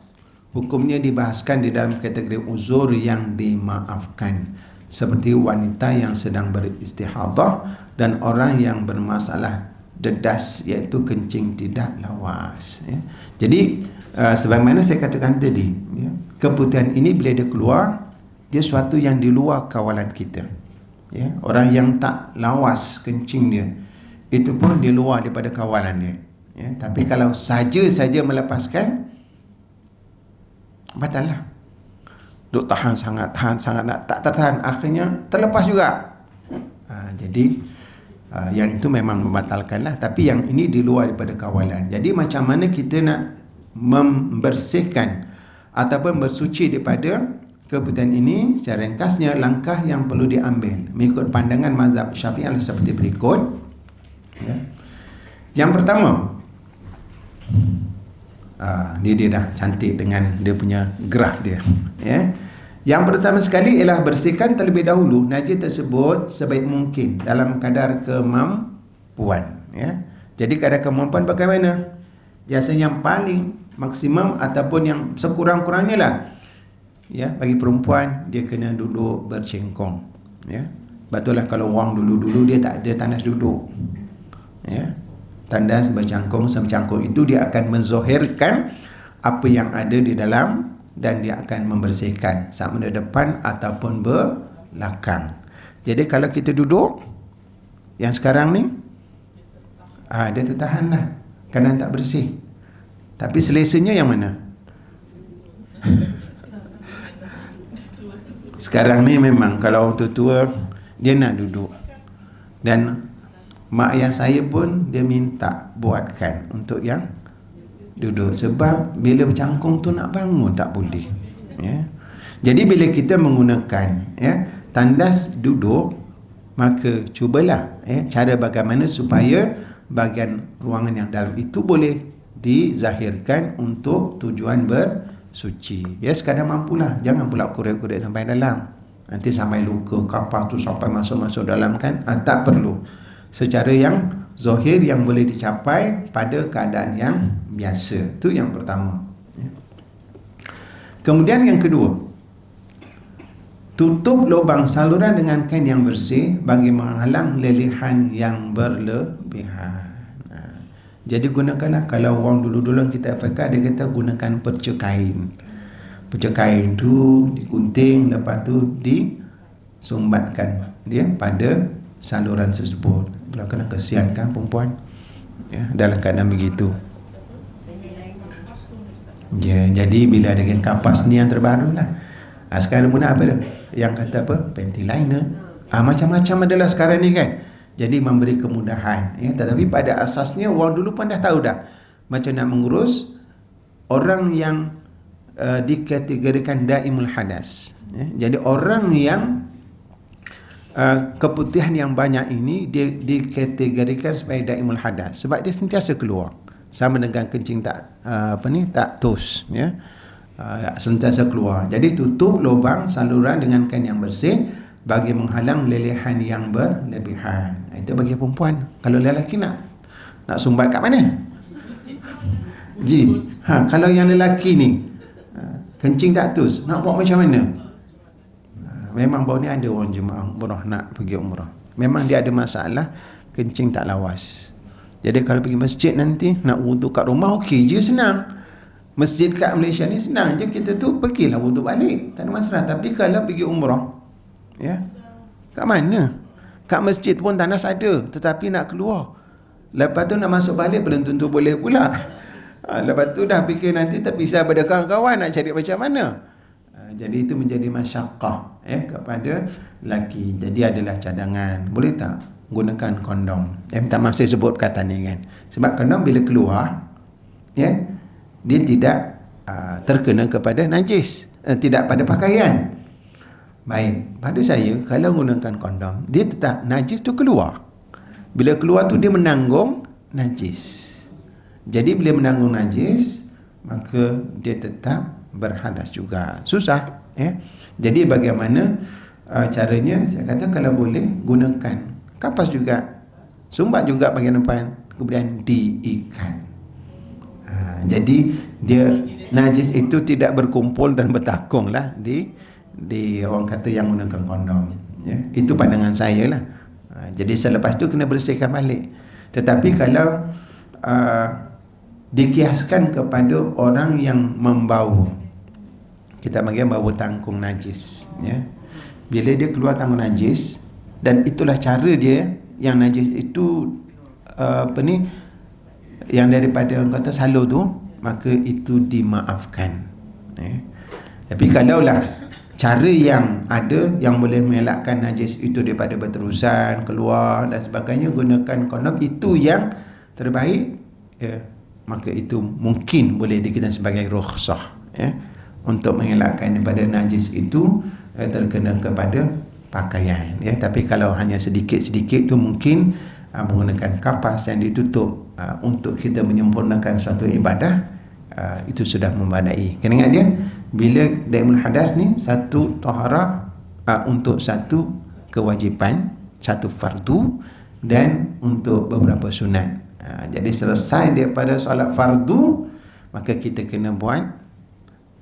hukumnya dibahaskan di dalam kategori uzur yang dimaafkan, seperti wanita yang sedang beristihadah dan orang yang bermasalah dedas, iaitu kencing tidak lawas, ya. Jadi sebagaimana saya katakan tadi, ya, keputihan ini bila dia keluar, dia suatu yang di luar kawalan kita, ya. Orang yang tak lawas kencing dia, itu pun di luar daripada kawalan dia, ya. Tapi kalau saja melepaskan, batal lah. Duk tahan sangat nak tak tertahan, akhirnya terlepas juga. Jadi yang itu memang membatalkan lah. Tapi yang ini di luar daripada kawalan. Jadi macam mana kita nak membersihkan ataupun bersuci daripada keputihan ini? Secara ringkasnya, langkah yang perlu diambil mengikut pandangan mazhab Syafi'i adalah seperti berikut, ya. Yang pertama, dia dah cantik dengan dia punya graf dia, ya. Yang pertama sekali ialah bersihkan terlebih dahulu najis tersebut sebaik mungkin dalam kadar kemampuan, ya. Jadi kadar kemampuan bagaimana? Biasanya yang paling maksimum ataupun yang sekurang-kurangnya lah, ya, bagi perempuan dia kena duduk bercengkong, ya. Betul lah kalau orang dulu-dulu dia tak ada tandas duduk, ya. Tandas bercangkung, semcangkung itu dia akan menzohirkan apa yang ada di dalam, dan dia akan membersihkan sama ada depan ataupun belakang. Jadi kalau kita duduk yang sekarang ni, dia tertahan lah kerana tak bersih. Tapi selesanya yang mana? Sekarang ni memang kalau orang tua-tua dia nak duduk, dan mak ayah saya pun dia minta buatkan untuk yang duduk, sebab bila bercangkung tu nak bangun tak boleh, ya. Jadi bila kita menggunakan, ya, tandas duduk, maka cubalah, ya, cara bagaimana supaya bahagian ruangan yang dalam itu boleh dizahirkan untuk tujuan bersuci, ya. Sekadar mampulah, jangan pula korek-korek sampai dalam, nanti sampai luka kapas tu sampai masuk-masuk dalam, kan. Tak perlu. Secara yang zahir yang boleh dicapai pada keadaan yang biasa. Itu yang pertama, ya. Kemudian yang kedua, tutup lubang saluran dengan kain yang bersih bagi menghalang lelehan yang berlebihan. Jadi gunakanlah, kalau orang dulu-dulu kita fikir dia kata gunakan perca kain. Perca kain tu digunting, lepas tu disumbatkan dia pada saluran tersebut. Kalau kena kesian kan perempuan ya, dalam keadaan begitu. Ya, jadi bila dengan kapas ni yang terbaru lah. Sekarang guna apa dah? Yang kata apa? Panty liner. Macam-macam adalah sekarang ni kan. Jadi memberi kemudahan ya. Tetapi pada asasnya orang dulu pun dah tahu dah macam nak mengurus orang yang dikategorikan daimul hadas ya. Jadi orang yang keputihan yang banyak ini dia dikategorikan sebagai daimul hadas sebab dia sentiasa keluar, sama dengan kencing tak tak tos ya. Sentiasa keluar. Jadi tutup lubang saluran dengan kain yang bersih bagi menghalang lelehan yang berlebihan. Itu bagi perempuan. Kalau lelaki nak sumbat kat mana? Ji. Kalau yang lelaki ni kencing tak tus, nak buat macam mana? Memang baru ni ada orang jemaah umrah nak pergi umrah. Memang dia ada masalah kencing tak lawas. Jadi kalau pergi masjid nanti nak wudu kat rumah okey je, senang. Masjid kat Malaysia ni senang je, kita tu pergilah wudu balik, tak ada masalah. Tapi kalau pergi umrah ya, kat mana? Kat masjid pun tandas ada, tetapi nak keluar, lepas tu nak masuk balik belum tentu boleh pula. Lepas tu dah fikir nanti terpisah pada kawan-kawan, nak cari macam mana. Jadi itu menjadi masyaqqah kepada lelaki. Jadi adalah cadangan. Boleh tak gunakan kondom? Tak masih sebut kata ni kan. Sebab kondom bila keluar ya, dia tidak terkena kepada najis, tidak pada pakaian. Baik, pada saya kalau gunakan kondom, dia tetap najis tu keluar. Bila keluar tu dia menanggung najis. Jadi bila menanggung najis, maka dia tetap berhadas juga. Susah ya. Jadi bagaimana caranya? Saya kata kalau boleh gunakan kapas juga, sumbat juga bahagian depan, kemudian diikat. Jadi dia najis itu tidak berkumpul dan bertakung lah di orang kata yang gunakan kondom ya. Itu pandangan saya lah. Jadi selepas tu kena bersihkan balik. Tetapi kalau dikiaskan kepada orang yang membawa, kita panggil bawa tangkung najis ya. Bila dia keluar tangkung najis, dan itulah cara dia yang najis itu yang daripada orang kata salur tu, maka itu dimaafkan ya. Tapi kalaulah cara yang ada yang boleh mengelakkan najis itu daripada berterusan keluar dan sebagainya, gunakan kondom, itu yang terbaik ya. Maka itu mungkin boleh dikatakan sebagai rukhsah ya, untuk mengelakkan daripada najis itu terkena kepada pakaian ya. Tapi kalau hanya sedikit-sedikit tu mungkin menggunakan kapas yang ditutup untuk kita menyempurnakan suatu ibadah, itu sudah memadai. Kena ingat dia, bila daimul hadas ni satu taharah untuk satu kewajipan, satu fardu, dan untuk beberapa sunat. Jadi selesai daripada solat fardu, maka kita kena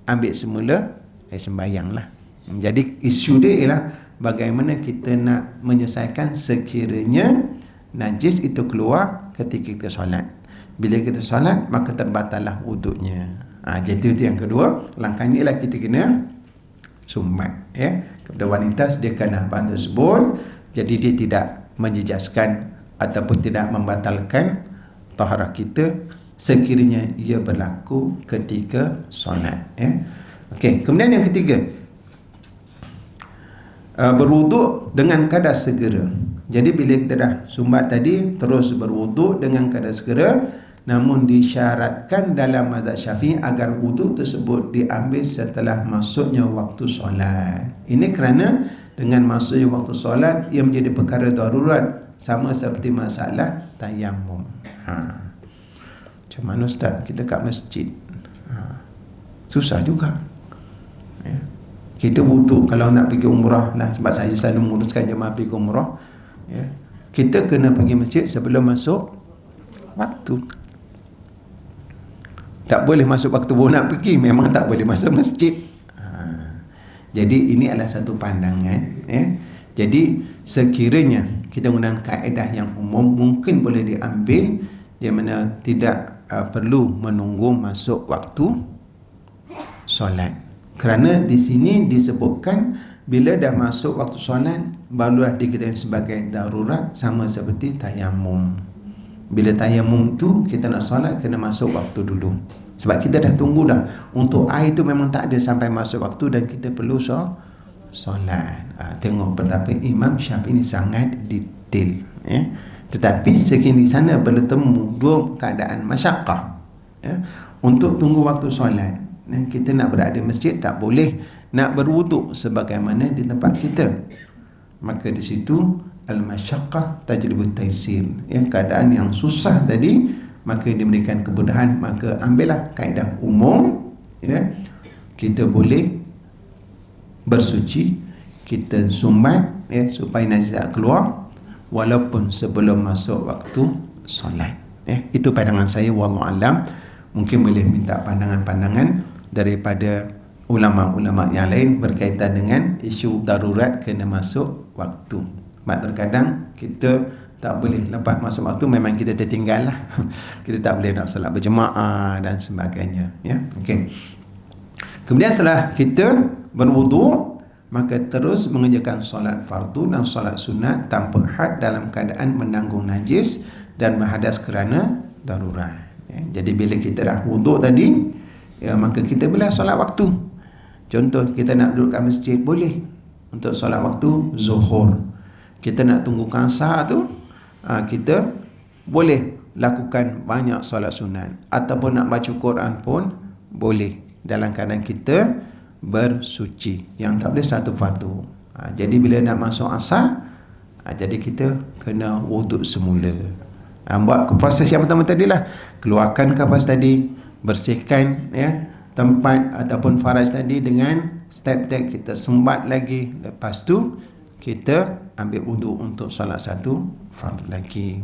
ambil semula sembahyang lah. Jadi isu dia ialah bagaimana kita nak menyelesaikan sekiranya najis itu keluar ketika kita solat. Bila kita solat, maka terbatallah wuduknya. Jadi itu yang kedua. Langkahnya ialah kita kena sumbat ya. Kepada wanita sediakanlah bahan tersebut, jadi dia tidak menjejaskan ataupun tidak membatalkan taharah kita sekiranya ia berlaku ketika solat ya. Okey, kemudian yang ketiga, berwuduk dengan kadar segera. Jadi bila kita dah sumbat tadi, terus berwuduk dengan kadar segera, namun disyaratkan dalam mazhab Syafi'i agar wuduk tersebut diambil setelah masuknya waktu solat. Ini kerana dengan masuknya waktu solat ia menjadi perkara darurat, sama seperti masalah tayammum. Macam mana Ustaz, kita kat masjid susah juga ya. Kita butuh kalau nak pergi umrah lah, sebab saya selalu menguruskan jemaah pergi umrah ya. Kita kena pergi masjid sebelum masuk waktu. Tak boleh masuk waktu baru nak pergi, memang tak boleh masuk masjid. Jadi ini adalah satu pandangan ya. Jadi sekiranya kita menggunakan kaedah yang umum, mungkin boleh diambil di mana tidak perlu menunggu masuk waktu solat. Kerana di sini disebutkan bila dah masuk waktu solat barulah dikatakan sebagai darurat, sama seperti tayamum. Bila tayamum tu kita nak solat kena masuk waktu dulu. Sebab kita dah tunggu dah. Untuk air tu memang tak ada sampai masuk waktu dan kita perlu solat. Tengok betapa Imam Syafi'i ni sangat detail. Tetapi sekini sana bertemu dua keadaan masyaqqah. Untuk tunggu waktu solat. Kita nak berada di masjid tak boleh nak berwuduk sebagaimana di tempat kita. Maka di situ al-masyaqqah tajlibut taysir. Keadaan yang susah tadi maka diberikan kemudahan. Maka ambillah kaedah umum, kita boleh bersuci, kita sumbat supaya najis tak keluar walaupun sebelum masuk waktu solat. Itu pandangan saya, wallahu alam. Mungkin boleh minta pandangan-pandangan daripada ulama-ulama yang lain berkaitan dengan isu darurat kena masuk waktu. Sebab terkadang kita tak boleh lepas masuk waktu, memang kita tertinggal lah. Kita tak boleh nak solat berjemaah dan sebagainya. Okey. Kemudian setelah kita berwuduk, maka terus mengerjakan solat fardu dan solat sunat tanpa had dalam keadaan menanggung najis dan berhadas kerana darurat. Jadi bila kita dah wuduk tadi, maka kita boleh solat waktu. Contoh, kita nak duduk kat masjid, boleh untuk solat waktu zuhur. Kita nak tunggu asar tu, kita boleh lakukan banyak solat sunat. Ataupun nak baca Quran pun boleh dalam keadaan kita bersuci. Yang tak boleh satu fardu. Jadi bila nak masuk asar, jadi kita kena wuduk semula. Buat proses yang pertama tadilah, keluarkan kapas tadi, bersihkan tempat ataupun faraj tadi dengan step-step, kita sembat lagi. Lepas tu kita ambil wuduk untuk solat satu fardu lagi.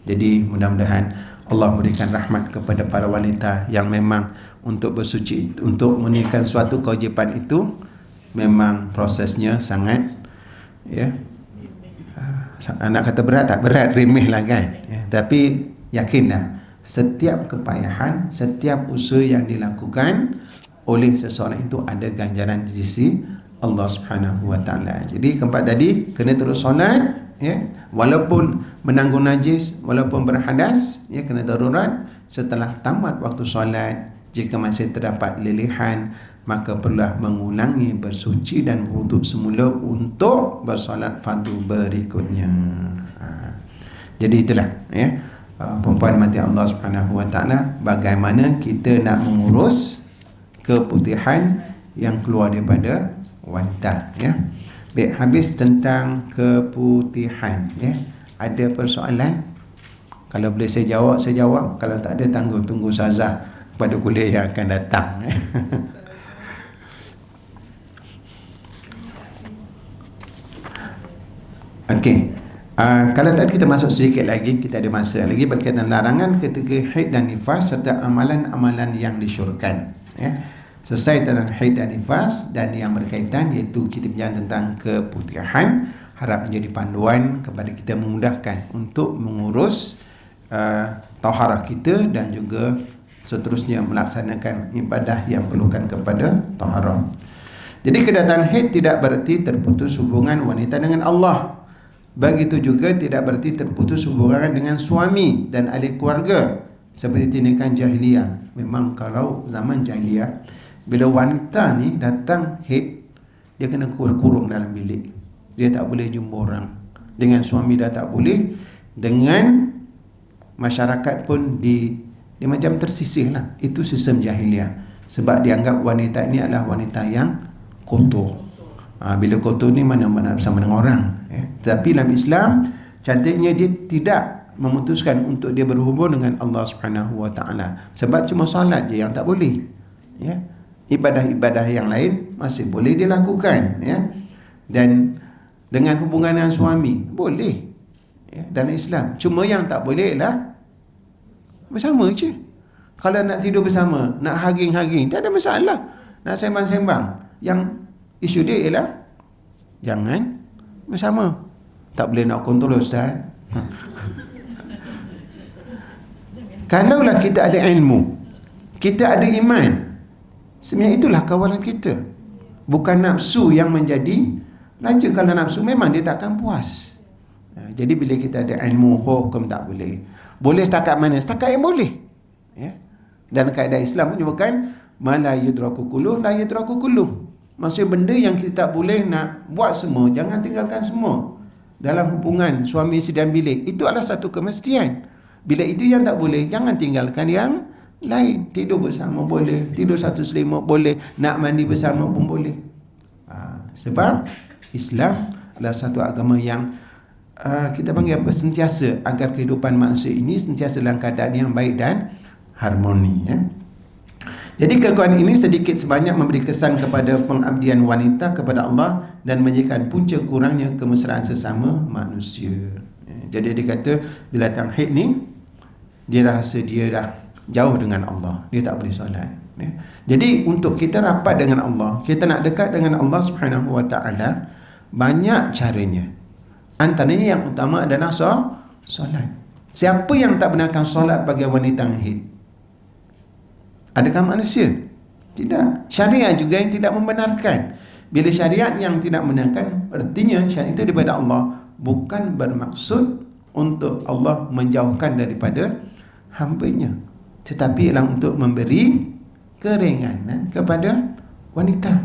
Jadi mudah-mudahan Allah berikan rahmat kepada para wanita yang memang untuk bersuci, untuk menunaikan suatu kewajipan itu memang prosesnya sangat nak kata berat, tak berat, remeh lah kan. Tapi yakinlah, setiap kepayahan, setiap usaha yang dilakukan oleh seseorang itu ada ganjaran di sisi Allah Subhanahu wa taala. Jadi keempat tadi kena terus solat, walaupun menanggung najis, walaupun berhadas, kena darurat. Setelah tamat waktu solat, jika masih terdapat lelehan, maka perlulah mengulangi bersuci dan wuduk semula untuk bersolat fardu berikutnya. Jadi itulah perempuan mati Allah Subhanahu wa taala, bagaimana kita nak mengurus keputihan yang keluar daripada wanita. Baik, habis tentang keputihan. Ada persoalan? Kalau boleh saya jawab. Kalau tak ada, tunggu Ustazah pada kuliah yang akan datang. Okey. Kalau tadi kita masuk sedikit lagi, kita ada masa lagi berkaitan larangan ketika haid dan nifas serta amalan-amalan yang disyurkan. Selesai tentang haid dan nifas, dan yang berkaitan iaitu kita bincang tentang keputihan. Harap menjadi panduan kepada kita, memudahkan untuk mengurus taharah kita dan juga seterusnya melaksanakan ibadah yang perlukan kepada taharah. Jadi kedatangan haid tidak berarti terputus hubungan wanita dengan Allah. Begitu juga tidak berarti terputus hubungan dengan suami dan ahli keluarga seperti tindakan jahiliyah. Memang kalau zaman jahiliyah, bila wanita ni datang haid, dia kena kurung dalam bilik. Dia tak boleh jumpa orang. Dengan suami dah tak boleh. Dengan masyarakat pun dia macam tersisih lah. Itu sistem jahiliyah. Sebab dianggap wanita ini adalah wanita yang kotor. Bila kotor ni mana-mana bersama dengan orang. Tetapi dalam Islam, cantiknya dia tidak memutuskan untuk dia berhubung dengan Allah Subhanahu wa taala. Sebab cuma solat je yang tak boleh. Ibadah-ibadah yang lain masih boleh dilakukan. Dan dengan hubungan dengan suami boleh dalam Islam. Cuma yang tak boleh ialah bersama je. Kalau nak tidur bersama, nak haging-haging, tak ada masalah. Nak sembang-sembang, yang isu dia ialah jangan bersama. Tak boleh nak kontrol, Ustaz. Kalaulah kita ada ilmu, kita ada iman, sebenarnya itulah kawalan kita. Bukan nafsu yang menjadi raja. Kalau nafsu memang dia tak akan puas. Jadi bila kita ada ilmu, hukum tak boleh. Boleh setakat mana? Setakat yang boleh. Ya. Dan kaedah Islam menyebutkan ma la yudraku kulluh la yudraku kulluh. Maksudnya benda yang kita tak boleh nak buat semua, jangan tinggalkan semua. Dalam hubungan suami isteri dan bilik, itu adalah satu kemestian. Bila itu yang tak boleh, jangan tinggalkan yang lain. Tidur bersama boleh, tidur satu selimut boleh, nak mandi bersama pun boleh. Sebab Islam adalah satu agama yang kita panggil apa? Sentiasa agar kehidupan manusia ini sentiasa dalam keadaan yang baik dan harmoni. Ya. Jadi kekuatan ini sedikit sebanyak memberi kesan kepada pengabdian wanita kepada Allah dan menjadikan punca kurangnya kemesraan sesama manusia. Ya. Jadi dia kata bila datang haid ni, dia rasa dia dah jauh dengan Allah, dia tak boleh solat. Ya. Jadi untuk kita rapat dengan Allah, kita nak dekat dengan Allah Subhanahu Wa Taala, banyak caranya. Antaranya yang utama adalah solat. Siapa yang tak benarkan solat bagi wanita haid? Adakah manusia? Tidak. Syariat juga yang tidak membenarkan. Bila syariat yang tidak membenarkan, artinya syariat itu daripada Allah, bukan bermaksud untuk Allah menjauhkan daripada hamba-Nya, tetapi ialah untuk memberi keringanan kepada wanita.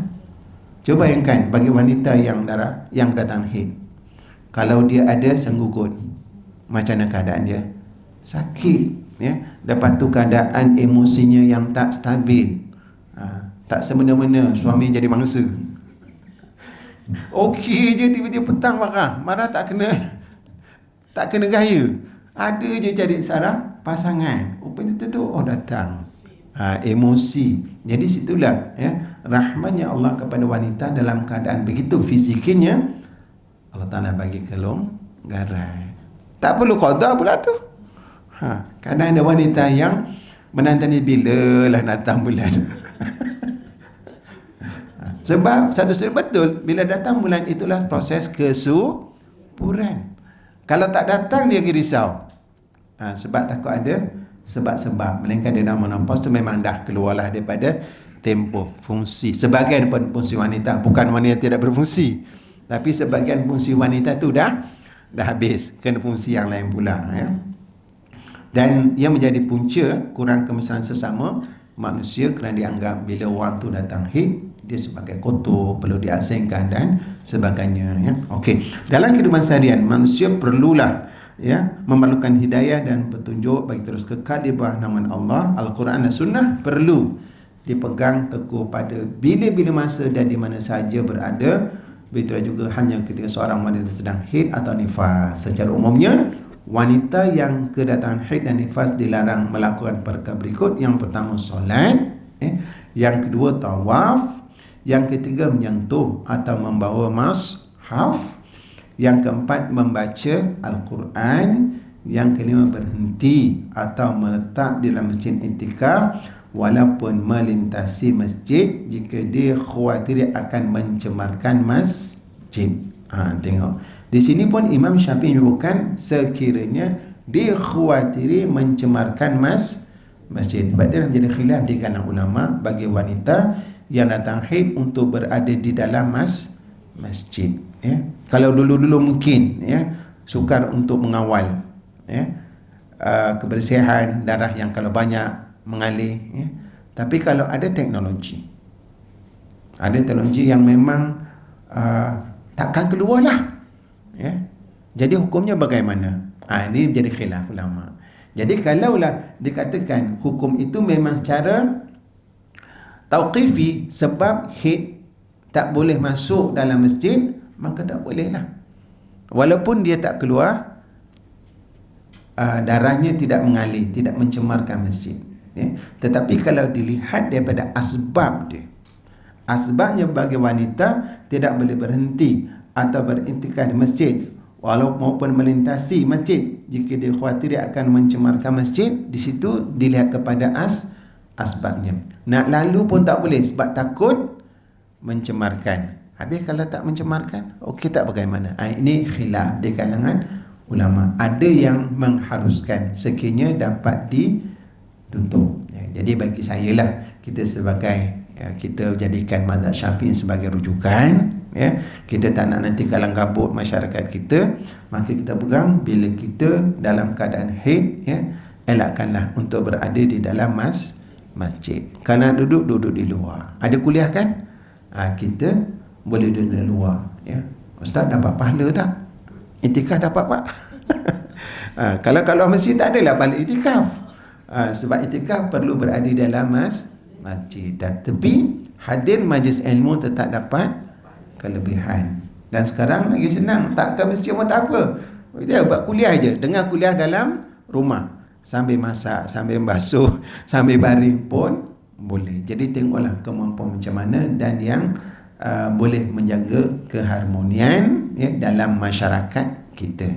Coba bayangkan bagi wanita yang datang haid, kalau dia ada senggugut, macam mana keadaan dia? Sakit, ya. Lepas tu keadaan emosinya yang tak stabil, tak semena-mena, suami jadi mangsa. Okey je, tiba-tiba petang marah tak kena gaya. Ada je cari sarang pasangan, rupanya tu datang emosi. Jadi situlah ya rahmatnya Allah kepada wanita dalam keadaan begitu fizikinya, Allah Ta'ala bagi kelonggaran. Tak perlu qada pula tu. Kadang ada wanita yang menantang bila lah datang bulan. Sebab satu betul, bila datang bulan itulah proses kesuburan. Kalau tak datang dia risau. Sebab takut ada sebab-sebab, melainkan dia dah menopause tu memang dah keluarlah daripada tempoh fungsi. Sebahagian fungsi wanita, bukan wanita tidak berfungsi, tapi sebahagian fungsi wanita tu dah habis, kena fungsi yang lain pula, ya. Dan ia menjadi punca kurang kemesraan sesama manusia kerana dianggap bila waktu datang haid dia sebagai kotor, perlu diasingkan dan sebagainya, ya. Okey, dalam kehidupan seharian manusia perlulah ya memerlukan hidayah dan petunjuk bagi terus kekal di bawah naungan Allah. Al-Quran dan Sunnah perlu dipegang teguh pada bila-bila masa dan di mana sahaja berada. Begitu juga hanya ketika seorang wanita sedang haid atau nifas. Secara umumnya wanita yang kedatangan haid dan nifas dilarang melakukan perkara berikut. Yang pertama solat, yang kedua tawaf, yang ketiga menyentuh atau membawa mushaf, yang keempat membaca Al-Quran, yang kelima berhenti atau meletak di dalam masjid iktikaf walaupun melintasi masjid jika dia khawatir akan mencemarkan masjid. Tengok di sini pun Imam Syafi'i menyebutkan sekiranya dia khawatir mencemarkan masjid. Sebab dia menjadi khilaf di kalangan ulama bagi wanita yang datang haid untuk berada di dalam masjid, ya. Kalau dulu-dulu mungkin ya sukar untuk mengawal ya kebersihan darah yang kalau banyak mengalir, ya. Tapi kalau ada teknologi yang memang takkan keluarlah, ya. Jadi hukumnya bagaimana? Ini menjadi khilaf ulama. Jadi kalaulah dikatakan hukum itu memang secara tauqifi, sebab haid tak boleh masuk dalam masjid, maka tak bolehlah. Walaupun dia tak keluar, darahnya tidak mengalir, tidak mencemarkan masjid, ya. Tetapi kalau dilihat daripada asbab dia, asbabnya bagi wanita tidak boleh berhenti atau berintikaf di masjid walaupun melintasi masjid jika dia khawatir akan mencemarkan masjid, di situ dilihat kepada asbabnya. Nak lalu pun tak boleh sebab takut mencemarkan. Habis kalau tak mencemarkan, okey tak bagaimana? Ini khilaf di kalangan ulama. Ada yang mengharuskan sekiranya dapat ditutup. Jadi bagi saya lah, kita sebagai kita jadikan mazhab Syafi'i sebagai rujukan, kita tak nak nanti kalang kabut masyarakat kita, maka kita pegang bila kita dalam keadaan haid, elakkanlah untuk berada di dalam masjid. Kalau duduk di luar. Ada kuliah kan? Kita boleh duduk di luar. Ustaz dapat pahala tak? Iktikaf dapat pak? Kalau masjid tak adalah pahala iktikaf. Sebab iktikaf perlu berada dalam masjid. Tapi hadir majlis ilmu tetap dapat kelebihan. Dan sekarang lagi senang, tak ke masjid pun tak apa. Kita buat kuliah je, dengar kuliah dalam rumah, sambil masak, sambil basuh, sambil baring pun boleh. Jadi tengoklah kemampuan macam mana dan yang boleh menjaga keharmonian dalam masyarakat kita.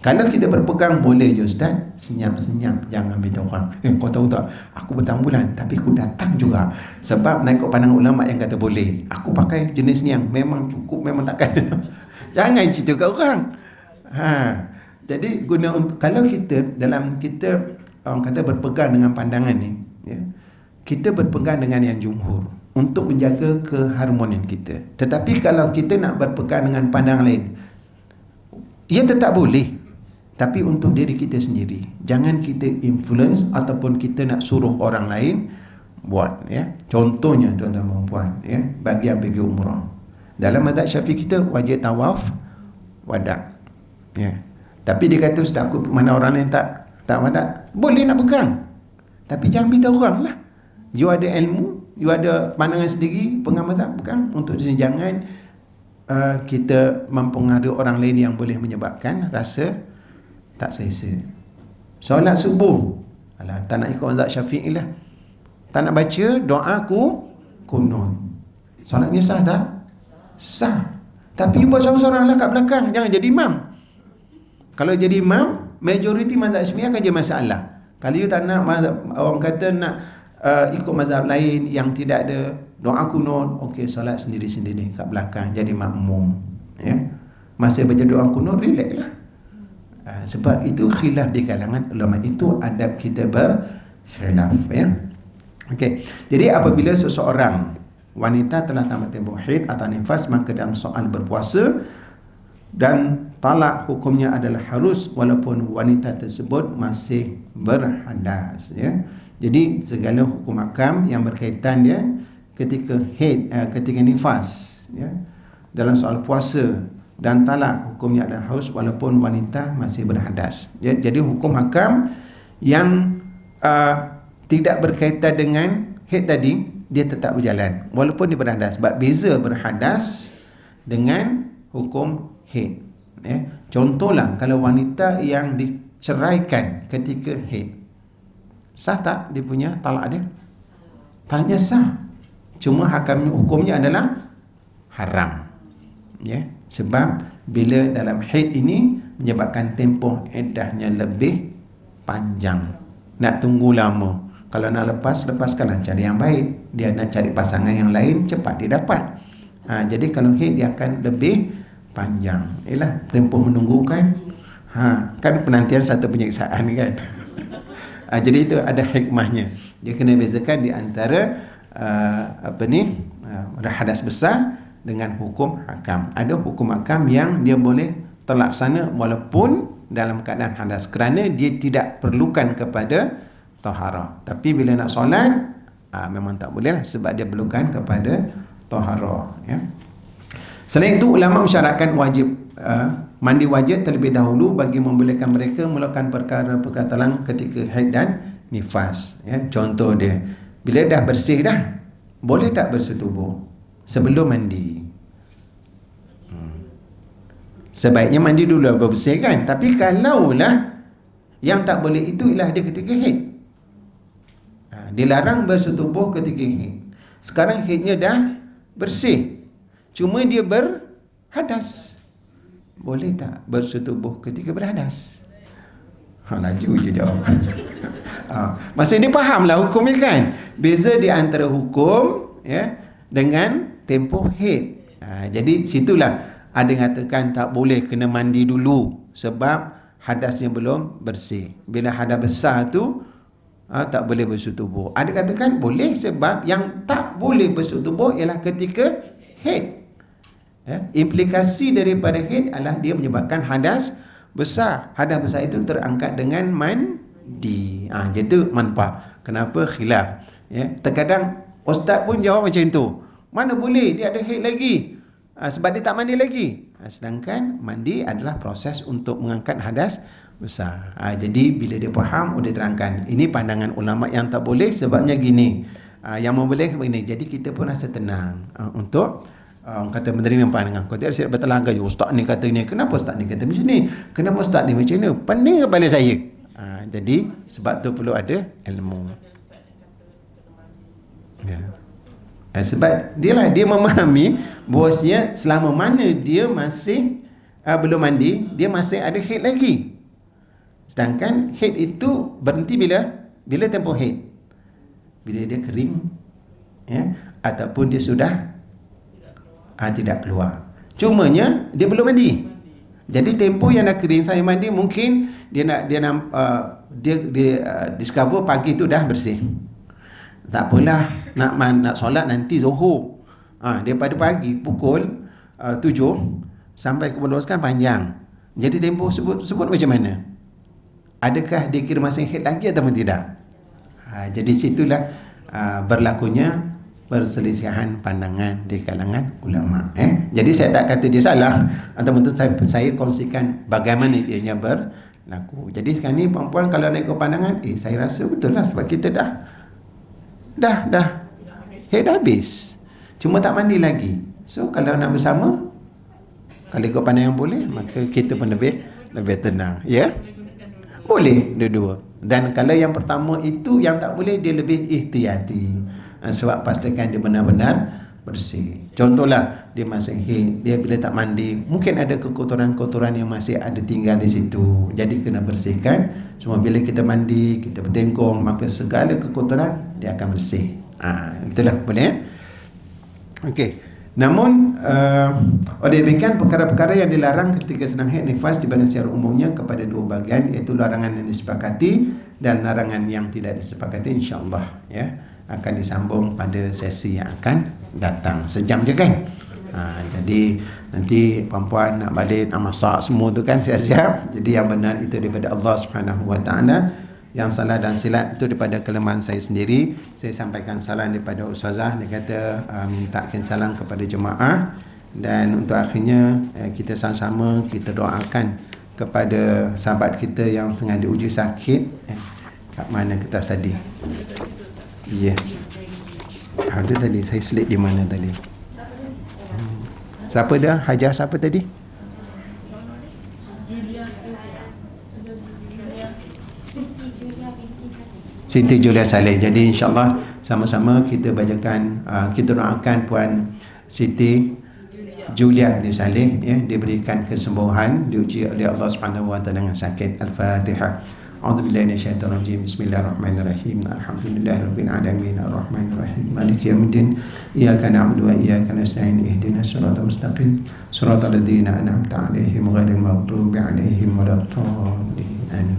Kalau kita berpegang boleh je Ustaz, senyap-senyap, jangan beritahu orang, kau tahu tak, aku bertahun bulan tapi aku datang juga. Sebab mengikut pandangan ulama yang kata boleh, aku pakai jenis ni yang memang cukup, memang takkan. Jangan cerita kat orang. Jadi kalau kita dalam kita orang kata berpegang dengan pandangan ni, kita berpegang dengan yang jumhur untuk menjaga keharmonian kita. Tetapi kalau kita nak berpegang dengan pandangan lain, ia tetap boleh, tapi untuk diri kita sendiri. Jangan kita influence ataupun kita nak suruh orang lain buat. Contohnya tuan-tuan dan puan, bagi yang pergi umrah, dalam mazhab Syafi'i kita wajib tawaf wada. Tapi dia kata Ustaz, aku mana orang lain tak wada, boleh nak pegang, tapi jangan beritahu orang lah. You ada ilmu, you ada pandangan sendiri, pegang mazhab, pegang untuk di sini. Jangan kita mempengaruhi orang lain yang boleh menyebabkan rasa tak selesa. Solat subuh, alah, tak nak ikut mazhab Syafi'i lah, tak nak baca doa kunut. Solatnya sah tak? Sah. Tapi buat seorang-seorang lah kat belakang, jangan jadi imam. Kalau jadi imam, majoriti mazhab Syafi'i akan jadi masalah. Kalau you tak nak mazhab, orang kata nak ikut mazhab lain yang tidak ada doa kunut, okey, solat sendiri-sendiri kat belakang, jadi makmum. Masa baca doa kunut, relax lah. Sebab itu khilaf di kalangan ulama, itu adab kita berkhilaf. Okey. Jadi apabila seseorang wanita telah tamat tempoh haid atau nifas, maka dalam soal berpuasa dan talak hukumnya adalah harus walaupun wanita tersebut masih berhadas. Jadi segala hukum hakam yang berkaitan dia ketika haid, ketika nifas, dalam soal puasa dan talak hukumnya adalah harus walaupun wanita masih berhadas. Jadi hukum hakam yang tidak berkaitan dengan haid tadi, dia tetap berjalan walaupun dia berhadas. Sebab beza berhadas dengan hukum haid. Contohlah, kalau wanita yang diceraikan ketika haid, sah tak dia punya talak dia? Talaknya sah, cuma hukumnya adalah haram. Sebab bila dalam haid ini menyebabkan tempoh iddahnya lebih panjang, nak tunggu lama. Kalau nak lepaskanlah, cari yang baik. Dia nak cari pasangan yang lain, cepat dia dapat. Jadi kalau haid dia akan lebih panjang. Tempoh menunggu kan. Kan penantian satu penyiksaan kan. Jadi itu ada hikmahnya. Dia kena bezakan di antara hadas besar dengan hukum hakam. Ada hukum hakam yang dia boleh terlaksana walaupun dalam keadaan hadas, kerana dia tidak perlukan kepada taharah. Tapi bila nak solat, memang tak boleh lah, sebab dia perlukan kepada taharah. Selain itu, ulama mensyaratkan wajib mandi wajib terlebih dahulu bagi membolehkan mereka melakukan perkara-perkara talang ketika haid dan nifas. Contoh dia, bila dah bersih dah, boleh tak bersetubuh sebelum mandi? Sebaiknya mandi dulu baru bersih kan. Tapi kalaulah yang tak boleh itu ialah dia ketika haid, dilarang bersetubuh ketika haid. Sekarang haidnya dah bersih, cuma dia berhadas, boleh tak bersetubuh ketika berhadas? Laju je jawab. Maksudnya dia fahamlah hukumnya kan. Beza di antara hukum dengan tempoh haid. Jadi situlah ada yang katakan tak boleh, kena mandi dulu sebab hadasnya belum bersih. Bila hadas besar tu tak boleh basuh tubuh. Ada katakan boleh, sebab yang tak boleh basuh tubuh ialah ketika haid. Implikasi daripada haid adalah dia menyebabkan hadas besar. Hadas besar itu terangkat dengan mandi. Jadi manfaat. Kenapa khilaf? Terkadang ustaz pun jawab macam tu. Mana boleh, dia ada haid lagi. Sebab dia tak mandi lagi. Sedangkan mandi adalah proses untuk mengangkat hadas besar. Jadi bila dia faham, dia terangkan. Ini pandangan ulama yang tak boleh sebabnya gini. Yang boleh sebab ini. Jadi kita pun rasa tenang untuk kata menerima pandangan. Kau tidak siap bertelaga je. Ustaz ni kata ni. Kenapa ustaz ni kata macam ni? Kenapa ustaz ni macam ni? Pening kepala saya. Jadi sebab tu perlu ada ilmu. Sebab dia memahami bahawasanya selama mana dia masih belum mandi, dia masih ada haid lagi. Sedangkan haid itu berhenti bila tempoh haid. Bila dia kering, ataupun dia sudah tidak keluar. Cumanya dia belum mandi. Jadi tempoh yang dah kering saya mandi, mungkin dia discover pagi tu dah bersih. Tak apalah, nak solat nanti Zuhur. Daripada pagi pukul 7 sampai ke pukul 12 kan panjang. Jadi tempoh sebut macam mana? Adakah dia kira masih haid lagi atau tidak? Jadi situlah berlakunya perselisihan pandangan di kalangan ulama. Jadi saya tak kata dia salah, ataupun saya kongsikan bagaimana ianya berlaku. Jadi sekarang ni perempuan kalau nak ikut pandangan, saya rasa betul lah, sebab kita dah haid dah habis, cuma tak mandi lagi. So kalau nak bersama, kalau ikut pandangan boleh, maka kita pun lebih tenang. Boleh dua-dua. Dan kalau yang pertama itu yang tak boleh, dia lebih ihtiyati. Sebab pastikan dia benar-benar bersih. Contohlah dia masih haid, dia bila tak mandi, mungkin ada kekotoran-kotoran yang masih ada tinggal di situ. Jadi kena bersihkan. Cuma bila kita mandi, kita bertengkung, maka segala kekotoran dia akan bersih. Itulah boleh. Okey. Namun oleh demikian, perkara-perkara yang dilarang ketika sedang haid nifas dibagi secara umumnya kepada dua bahagian, iaitu larangan yang disepakati dan larangan yang tidak disepakati. InsyaAllah akan disambung pada sesi yang akan datang. Sejam je kan? Jadi nanti perempuan nak balik, nak masak semua tu kan, siap-siap. Jadi yang benar itu daripada Allah Subhanahu Wa Taala. Yang salah dan silap itu daripada kelemahan saya sendiri. Saya sampaikan salam daripada Ustazah. Dia kata mintakan salam kepada jemaah. Dan untuk akhirnya kita sama-sama kita doakan kepada sahabat kita yang sedang diuji sakit. Kat mana kertas tadi? Ada tadi, saya selit di mana tadi? Siapa dah? Hajah siapa tadi? Siti Julia Saleh. Jadi insyaAllah sama-sama kita bacakan, kita doakan Puan Siti Julia Saleh, diberikan kesembuhan, diuji oleh Allah Subhanahu Wa Taala dengan sakit. Al-Fatihah. A'udzubillahi minasyaitonir rajim. Bismillahirrahmanirrahim. Alhamdulillahirabbil alamin arrahmanirrahim maliki yaumiddin. Iyyaka na'budu wa iyyaka nasta'in. Ihdinas siratal mustaqim. Siratal ladzina an'amta 'alaihim ghairil maghdubi 'alaihim waladdallin. Amin.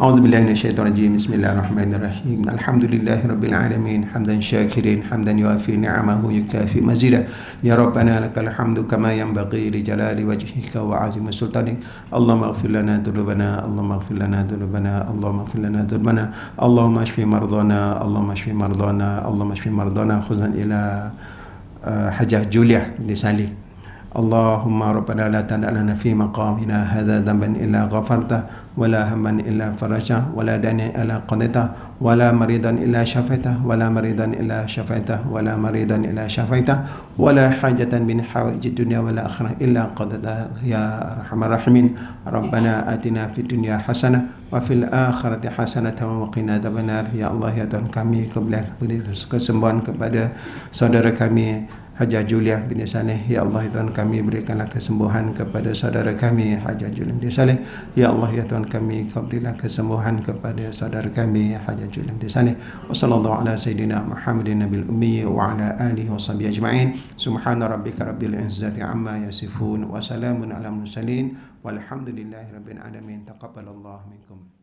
أعوذ بالله من الشيطان الرجيم بسم الله الرحمن الرحيم الحمد لله رب العالمين حمدا شاكرين حمدا يوافي نعمه يكافي مزيدا يا ربنا لك الحمد كما ينبغي لجلال وجهك وعظيم سلطانك اللهم اغفر لنا ذنوبنا اللهم اغفر لنا ذنوبنا اللهم اغفر لنا ذنوبنا اللهم اشف مرضانا اللهم اشف مرضانا اللهم اشف مرضانا خذنا إلى حجة جوليا لسالي اللهم ربنا لا تدع لنا في مقامنا هذا ذنبا إلا غفرته ولا هما إلا فرجته ولا دينا إلا قضيته ولا مريضا إلا شفيته ولا مريضا إلا شفيته ولا مريضا إلا شفيته ولا حاجة من حوائج الدنيا والآخرة إلا قضيتها يا أرحم الراحمين ربنا آتنا في الدنيا حسنة وفي الآخرة حسنة وقنا عذاب النار. Ya Allah, ya Tuhan kami, kau beri kesembuhan kepada saudara kami Hajah Juliah binti Saleh. Ya Allah ya Tuhan kami, berikanlah kesembuhan kepada saudara kami Hajah Juliah binti Saleh. Ya Allah ya Tuhan kami, kau berilah kesembuhan kepada saudara kami Hajah Juliah binti Saleh. Wa sallallahu ala sayyidina Muhammadin nabil ummi wa ala alihi wa sahbihi ajma'in. Subhana rabbika rabbil izzati amma yasifun wa salamun ala mursalin walhamdulillahi rabbil alamin. Taqabbalallahu minkum.